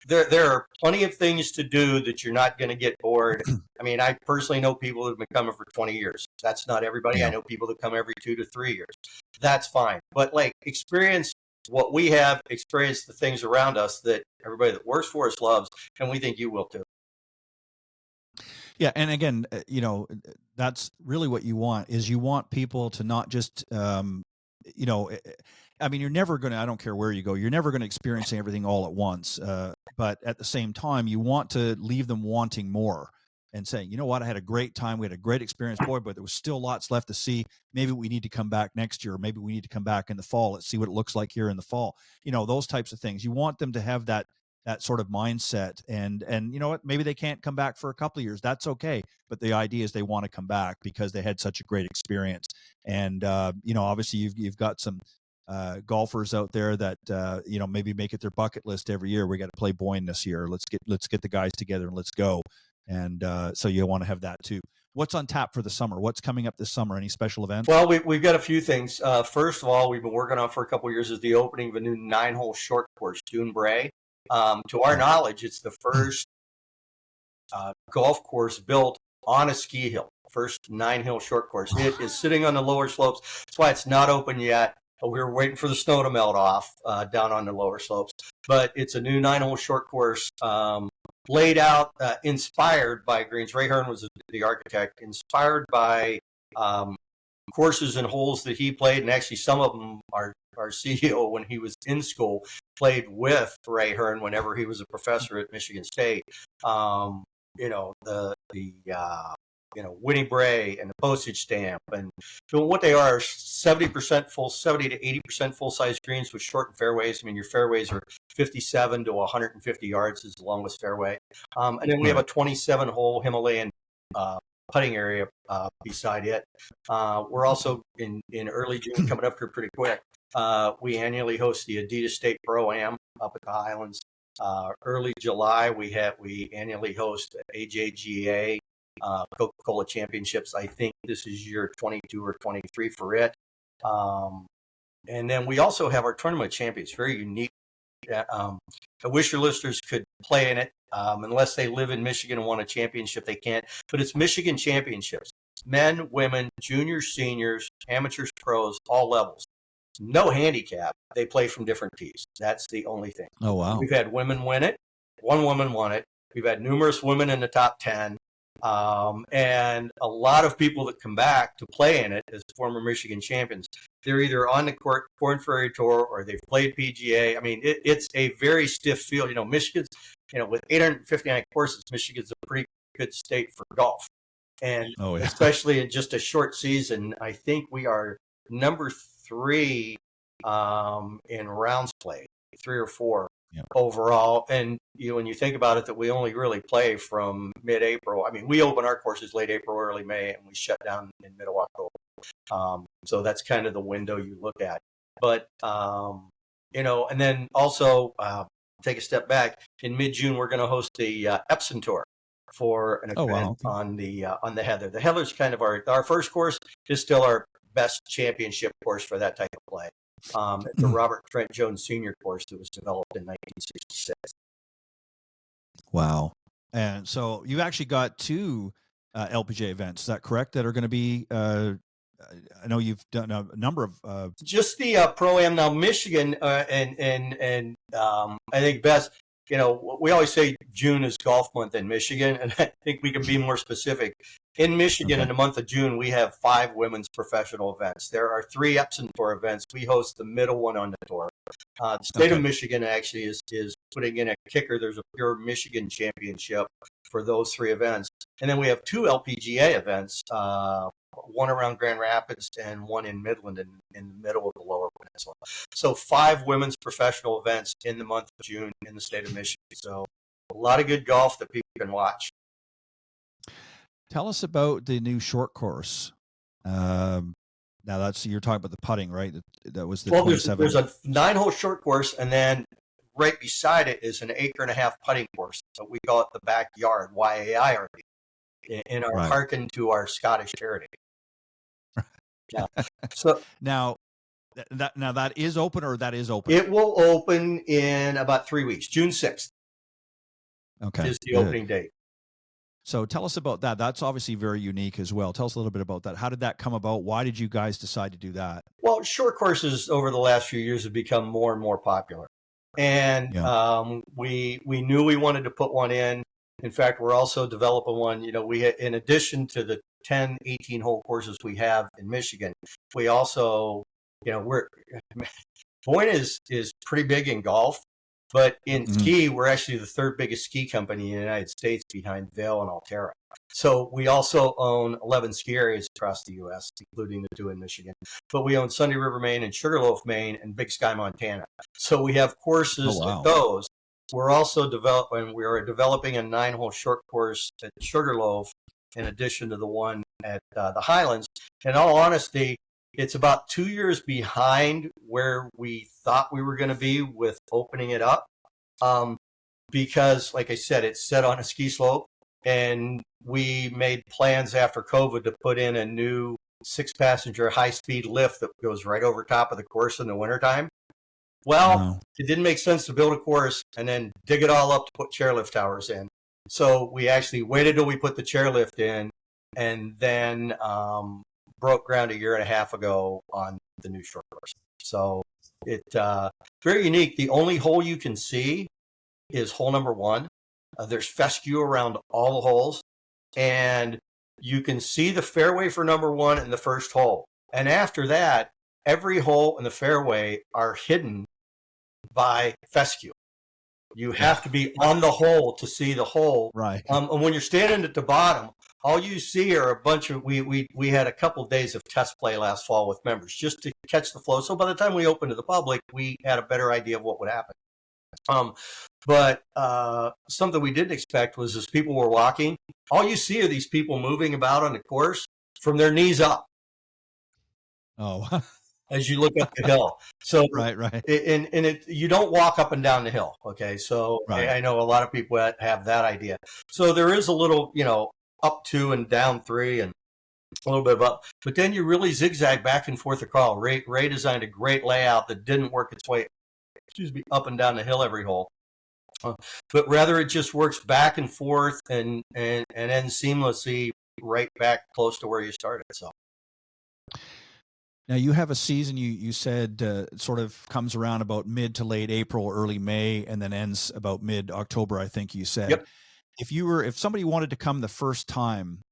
There are plenty of things to do that you're not going to get bored. I mean, I personally know people that have been coming for 20 years. That's not everybody. I know people that come every 2 to 3 years. That's fine. But experience what we have, experience the things around us that everybody that works for us loves, and we think you will too. Yeah, and again, that's really what you want is you want people to not just, you're never going to, I don't care where you go, you're never going to experience everything all at once. But at the same time, you want to leave them wanting more and saying, you know what, I had a great time. We had a great experience, boy, but there was still lots left to see. Maybe we need to come back next year. Or maybe we need to come back in the fall. Let's see what it looks like here in the fall. Those types of things. You want them to have that sort of mindset and you know what, maybe they can't come back for a couple of years. That's okay. But the idea is they want to come back because they had such a great experience. And, obviously you've got some golfers out there that, maybe make it their bucket list every year. We got to play Boyne this year. Let's get the guys together and let's go. And so you want to have that too. What's on tap for the summer? What's coming up this summer? Any special events? Well, we've got a few things. First of all, we've been working on for a couple of years is the opening of a new 9-hole short course, Dune Bray. To our knowledge, it's the first golf course built on a ski hill, first 9-hill short course. It is sitting on the lower slopes. That's why it's not open yet. We were waiting for the snow to melt off down on the lower slopes. But it's a new 9-hole short course laid out, inspired by greens. Ray Hearn was the architect, inspired by courses and holes that he played. And actually, some of them our CEO, when he was in school, played with Ray Hearn whenever he was a professor at Michigan State. Winnie Bray and the postage stamp. And so what they are 70% full, 70 to 80% full-size greens with shortened fairways. I mean, your fairways are 57 to 150 yards is the longest fairway. And then we have a 27-hole Himalayan putting area beside it. We're also in early June, coming up here pretty quick. We annually host the Adidas State Pro-Am up at the Highlands. Early July, we annually host AJGA Coca-Cola Championships. I think this is year 22 or 23 for it. And then we also have our Tournament Champions, very unique. I wish your listeners could play in it. Unless they live in Michigan and want a championship, they can't. But it's Michigan Championships. Men, women, juniors, seniors, amateurs, pros, all levels. No handicap. They play from different tees. That's the only thing. Oh, wow. We've had women win it. One woman won it. We've had numerous women in the top 10. And a lot of people that come back to play in it as former Michigan champions, they're either on the Corn Ferry Tour or they've played PGA. I mean, it's a very stiff field. Michigan's, with 859 courses, Michigan's a pretty good state for golf. And especially in just a short season, I think we are number 3 in rounds played, 3 or 4. Overall. And when you think about it, that we only really play from mid-April. I mean, we open our courses late April, early May, and we shut down in middle October. So that's kind of the window you look at. But And then also take a step back. In mid-June, we're going to host the Epson Tour for an event on the Heather. The Heather's kind of our first course is still our best championship course for that type of play. It's a Robert Trent Jones Sr. course that was developed in 1966. Wow. And so you actually got two LPGA events, is that correct, that are going to be I know you've done a number of just the Pro-Am now. Michigan and I think best, we always say June is golf month in Michigan, and I think we can be more specific. In Michigan, in the month of June, we have 5 women's professional events. There are 3 Epson Tour events. We host the middle one on the tour. The state of Michigan actually is putting in a kicker. There's a pure Michigan championship for those 3 events. And then we have 2 LPGA events, one around Grand Rapids and one in Midland in the middle of the Lower Peninsula. So 5 women's professional events in the month of June in the state of Michigan. So a lot of good golf that people can watch. Tell us about the new short course. Now you're talking about the putting, right? That was the 27. There's a 9-hole short course, and then right beside it is an 1.5 acre putting course. So we call it the backyard, YAIRD, in our hearken to our Scottish heritage. Yeah. So now that is open, or that is open? It will open in about 3 weeks. June 6th. Okay. Is the opening date. So tell us about that. That's obviously very unique as well. Tell us a little bit about that. How did that come about? Why did you guys decide to do that? Well, short courses over the last few years have become more and more popular. And we knew we wanted to put one in. In fact, we're also developing one. We in addition to the 10, 18-hole courses we have in Michigan, we also, Boyne is pretty big in golf. But in ski, we're actually the 3rd biggest ski company in the United States behind Vail and Altera. So we also own 11 ski areas across the U.S., including the 2 in Michigan. But we own Sunday River, Maine, and Sugarloaf, Maine, and Big Sky, Montana. So we have courses at those. We're also developing a 9-hole short course at Sugarloaf, in addition to the one at the Highlands. In all honesty, it's about 2 years behind where we thought we were going to be with opening it up, because, like I said, it's set on a ski slope, and we made plans after COVID to put in a new 6-passenger high-speed lift that goes right over top of the course in the wintertime. Well, it didn't make sense to build a course and then dig it all up to put chairlift towers in. So we actually waited till we put the chairlift in, and then broke ground 1.5 years ago on the new short course. So it's very unique. The only hole you can see is hole number 1. There's fescue around all the holes, and you can see the fairway for number 1 in the first hole. And after that, every hole in the fairway are hidden by fescue. You have to be on the hole to see the hole. Right. And when you're standing at the bottom, all you see are a bunch of, we had a couple of days of test play last fall with members just to catch the flow. So by the time we opened to the public, we had a better idea of what would happen. But something we didn't expect was as people were walking, all you see are these people moving about on the course from their knees up. Oh, as you look up the hill. So right. And you don't walk up and down the hill. Okay. So I know a lot of people have that idea. So there is a little, up 2 and down 3 and a little bit of up, but then you really zigzag back and forth the call. Ray designed a great layout that didn't work its way, up and down the hill every hole. But rather it just works back and forth and ends seamlessly right back close to where you started. So. Now you have a season you said sort of comes around about mid to late April, early May, and then ends about mid October, I think you said. Yep. If somebody wanted to come the first time,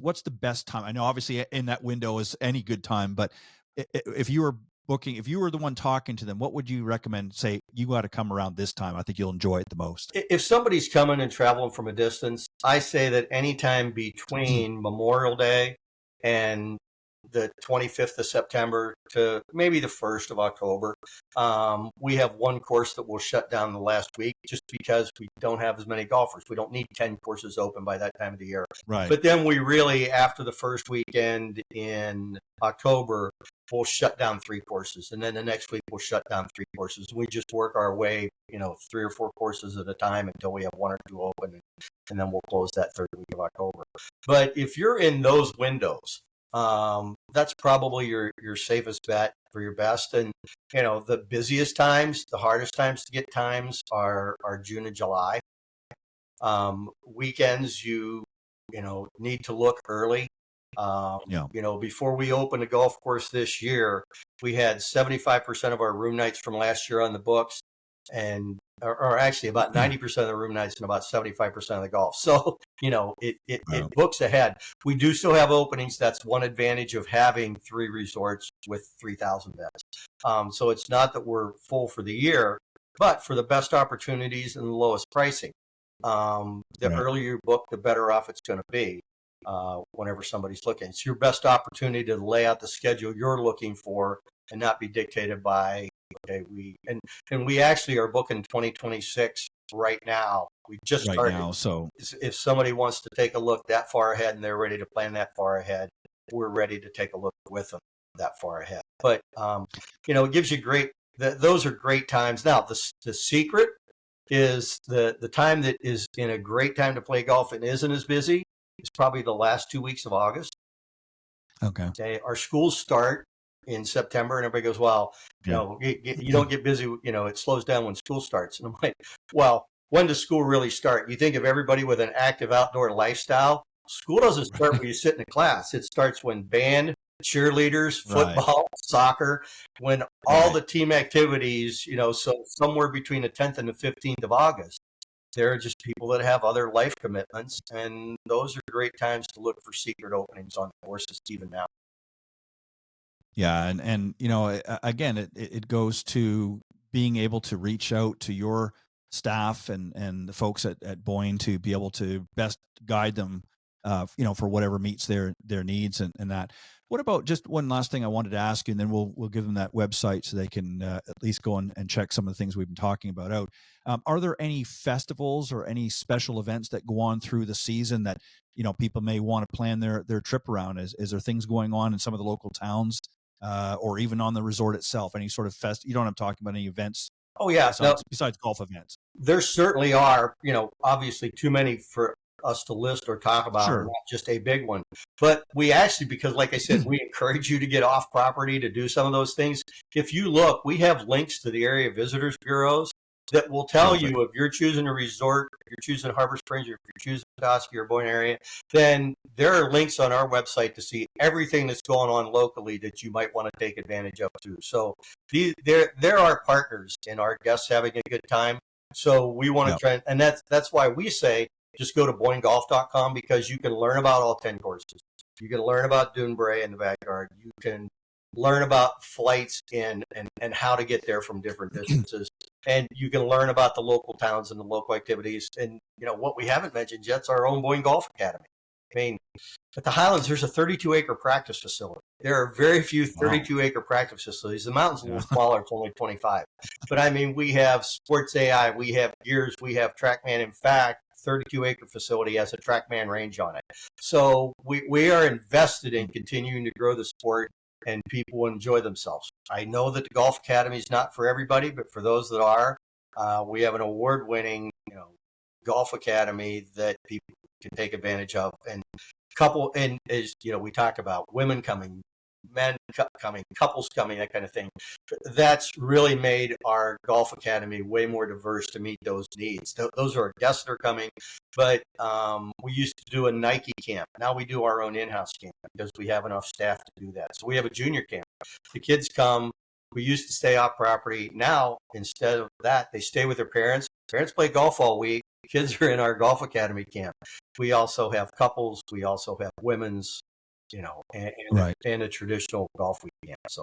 what's the best time? I know obviously in that window is any good time, but if you were the one talking to them, what would you recommend? Say, you got to come around this time. I think you'll enjoy it the most. If somebody's coming and traveling from a distance, I say that anytime between Memorial Day and the 25th of September to maybe the 1st of October. We have one course that will shut down the last week just because we don't have as many golfers. We don't need 10 courses open by that time of the year. Right. But then we really, after the first weekend in October, we'll shut down 3 courses. And then the next week we'll shut down 3 courses. We just work our way, 3 or 4 courses at a time until we have 1 or 2 open. And then we'll close that 3rd week of October. But if you're in those windows, that's probably your safest bet for your best. And, the busiest times, the hardest times to get times are June and July. Weekends, you need to look early. Before we opened the golf course this year, we had 75% of our room nights from last year on the books, and or actually about 90% of the room nights and about 75% of the golf. So, it books ahead. We do still have openings. That's one advantage of having 3 resorts with 3,000 beds. So it's not that we're full for the year, but for the best opportunities and the lowest pricing. The earlier you book, the better off it's going to be whenever somebody's looking. It's your best opportunity to lay out the schedule you're looking for and not be dictated by, we actually are booking 2026 right now. We just started. Now, so if somebody wants to take a look that far ahead and they're ready to plan that far ahead, we're ready to take a look with them that far ahead. But, it gives you those are great times. Now, the secret is the time that is in a great time to play golf and isn't as busy is probably the last 2 weeks of August. Okay. Our schools start in September, and everybody goes, well, you don't get busy, it slows down when school starts. And I'm like, well, when does school really start? You think of everybody with an active outdoor lifestyle. School doesn't start when you sit in a class. It starts when band, cheerleaders, football, soccer, when all the team activities, so somewhere between the 10th and the 15th of August, there are just people that have other life commitments, and those are great times to look for secret openings on courses even now. Yeah, and again, it goes to being able to reach out to your staff and the folks at Boyne to be able to best guide them, for whatever meets their needs and that. What about just one last thing I wanted to ask you, and then we'll give them that website so they can at least go and check some of the things we've been talking about out. Are there any festivals or any special events that go on through the season that people may want to plan their trip around? Is there things going on in some of the local towns? Or even on the resort itself, any sort of you don't have to talk about any events. Oh yeah, besides golf events. There certainly are, obviously too many for us to list or talk about, sure. Not just a big one. But we actually, because like I said, we encourage you to get off property to do some of those things. If you look, we have links to the area visitors bureaus that will tell you if you're choosing a resort, if you're choosing Harbor Springs, or if you're choosing Costa or Boyne area, then there are links on our website to see everything that's going on locally that you might want to take advantage of too. So there are partners in our guests having a good time. So we want to try, and that's why we say just go to BoyneGolf.com, because you can learn about all 10 courses. You can learn about Dunebray in the backyard. You can learn about flights in and how to get there from different distances. And you can learn about the local towns and the local activities. And, what we haven't mentioned yet is our own Boyne Golf Academy. I mean, at the Highlands, there's a 32-acre practice facility. There are very few 32-acre practice facilities. The mountain's a little smaller. It's only 25. But, I mean, we have Sports AI, we have Gears, we have TrackMan. In fact, 32-acre facility has a TrackMan range on it. So we are invested in continuing to grow the sport, and people enjoy themselves. I know that the Golf Academy is not for everybody, but for those that are, we have an award-winning, Golf Academy that people can take advantage of. And as we talked about, women coming, men coming, couples coming, that kind of thing. That's really made our Golf Academy way more diverse to meet those needs. Those are our guests that are coming, but we used to do a Nike camp. Now we do our own in-house camp because we have enough staff to do that. So we have a junior camp. The kids come. We used to stay off property. Now, instead of that, they stay with their parents. Parents play golf all week. Kids are in our Golf Academy camp. We also have couples. We also have women's, and a traditional golf week camp. So.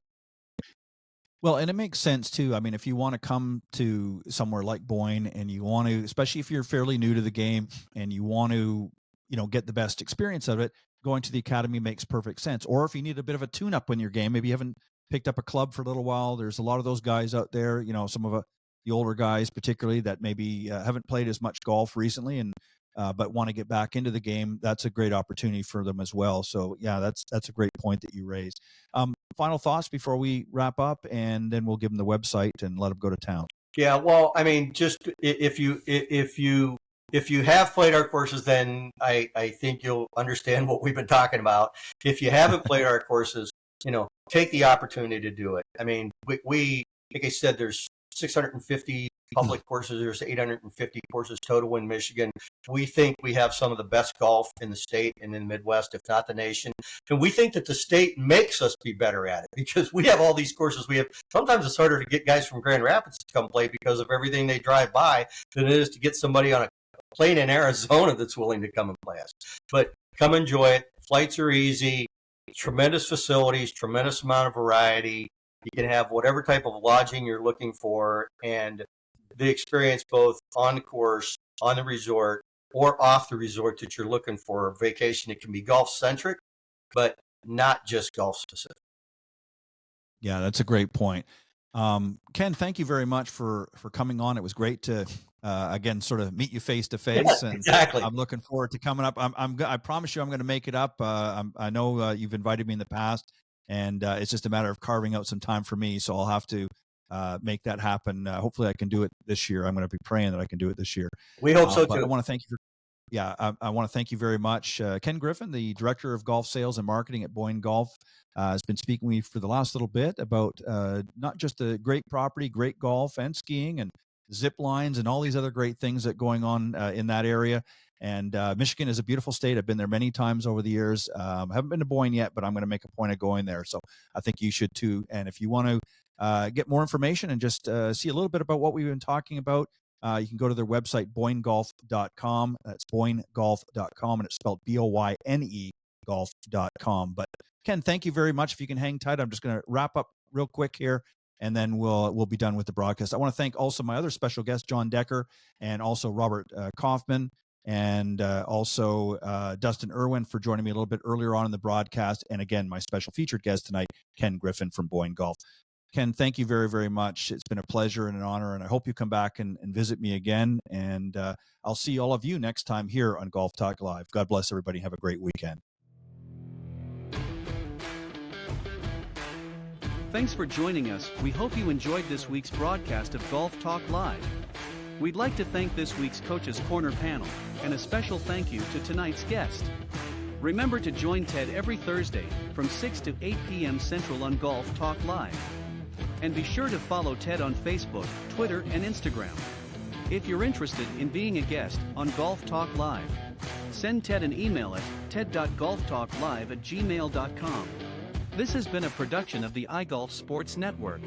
Well, and it makes sense too. I mean, if you want to come to somewhere like Boyne and you want to, especially if you're fairly new to the game and you want to, get the best experience of it, going to the academy makes perfect sense. Or if you need a bit of a tune-up in your game, maybe you haven't picked up a club for a little while. There's a lot of those guys out there, some of the older guys particularly that maybe haven't played as much golf recently and but want to get back into the game, that's a great opportunity for them as well. So yeah, that's a great point that you raised. Final thoughts before we wrap up, and then we'll give them the website and let them go to town. Yeah, well, I mean, just if you have played our courses, then I think you'll understand what we've been talking about. If you haven't played our courses, take the opportunity to do it. I mean, we like I said, there's 650 public courses. There's 850 courses total in Michigan. We think we have some of the best golf in the state and in the Midwest, if not the nation. And we think that the state makes us be better at it because we have all these courses. Sometimes it's harder to get guys from Grand Rapids to come play because of everything they drive by than it is to get somebody on a plane in Arizona that's willing to come and play us. But come enjoy it. Flights are easy. Tremendous facilities, tremendous amount of variety. You can have whatever type of lodging you're looking for, and the experience both on the course, on the resort, or off the resort that you're looking for. A vacation, it can be golf-centric, but not just golf-specific. Yeah, that's a great point. Ken, thank you very much for coming on. It was great to, again, sort of meet you face to face. And exactly. I'm looking forward to coming up. I promise you I'm going to make it up. I know you've invited me in the past, and it's just a matter of carving out some time for me. So I'll have to make that happen. Hopefully I can do it this year. I'm going to be praying that I can do it this year. We hope so but too. I want to thank you I want to thank you very much. Ken Griffin, the Director of Golf Sales and Marketing at Boyne Golf, has been speaking with me for the last little bit about not just the great property, great golf and skiing and zip lines and all these other great things that are going on in that area. And Michigan is a beautiful state. I've been there many times over the years. I haven't been to Boyne yet, but I'm going to make a point of going there. So I think you should too. And if you want to get more information and just see a little bit about what we've been talking about, you can go to their website, boynegolf.com. That's boynegolf.com, and it's spelled BOYNE golf.com. But Ken, thank you very much. If you can hang tight, I'm just going to wrap up real quick here, and then we'll be done with the broadcast. I want to thank also my other special guest, Jon Decker, and also Robert Kaufman, and also Dustin Irwin for joining me a little bit earlier on in the broadcast. And again, my special featured guest tonight, Ken Griffin from Boyne Golf. Ken, thank you very, very much. It's been a pleasure and an honor, and I hope you come back and visit me again. And I'll see all of you next time here on Golf Talk Live. God bless everybody. Have a great weekend. Thanks for joining us. We hope you enjoyed this week's broadcast of Golf Talk Live. We'd like to thank this week's Coach's Corner panel, and a special thank you to tonight's guest. Remember to join Ted every Thursday from 6 to 8 p.m. Central on Golf Talk Live. And be sure to follow Ted on Facebook, Twitter, and Instagram. If you're interested in being a guest on Golf Talk Live, send Ted an email at ted.golftalklive@gmail.com. This has been a production of the iGolf Sports Network.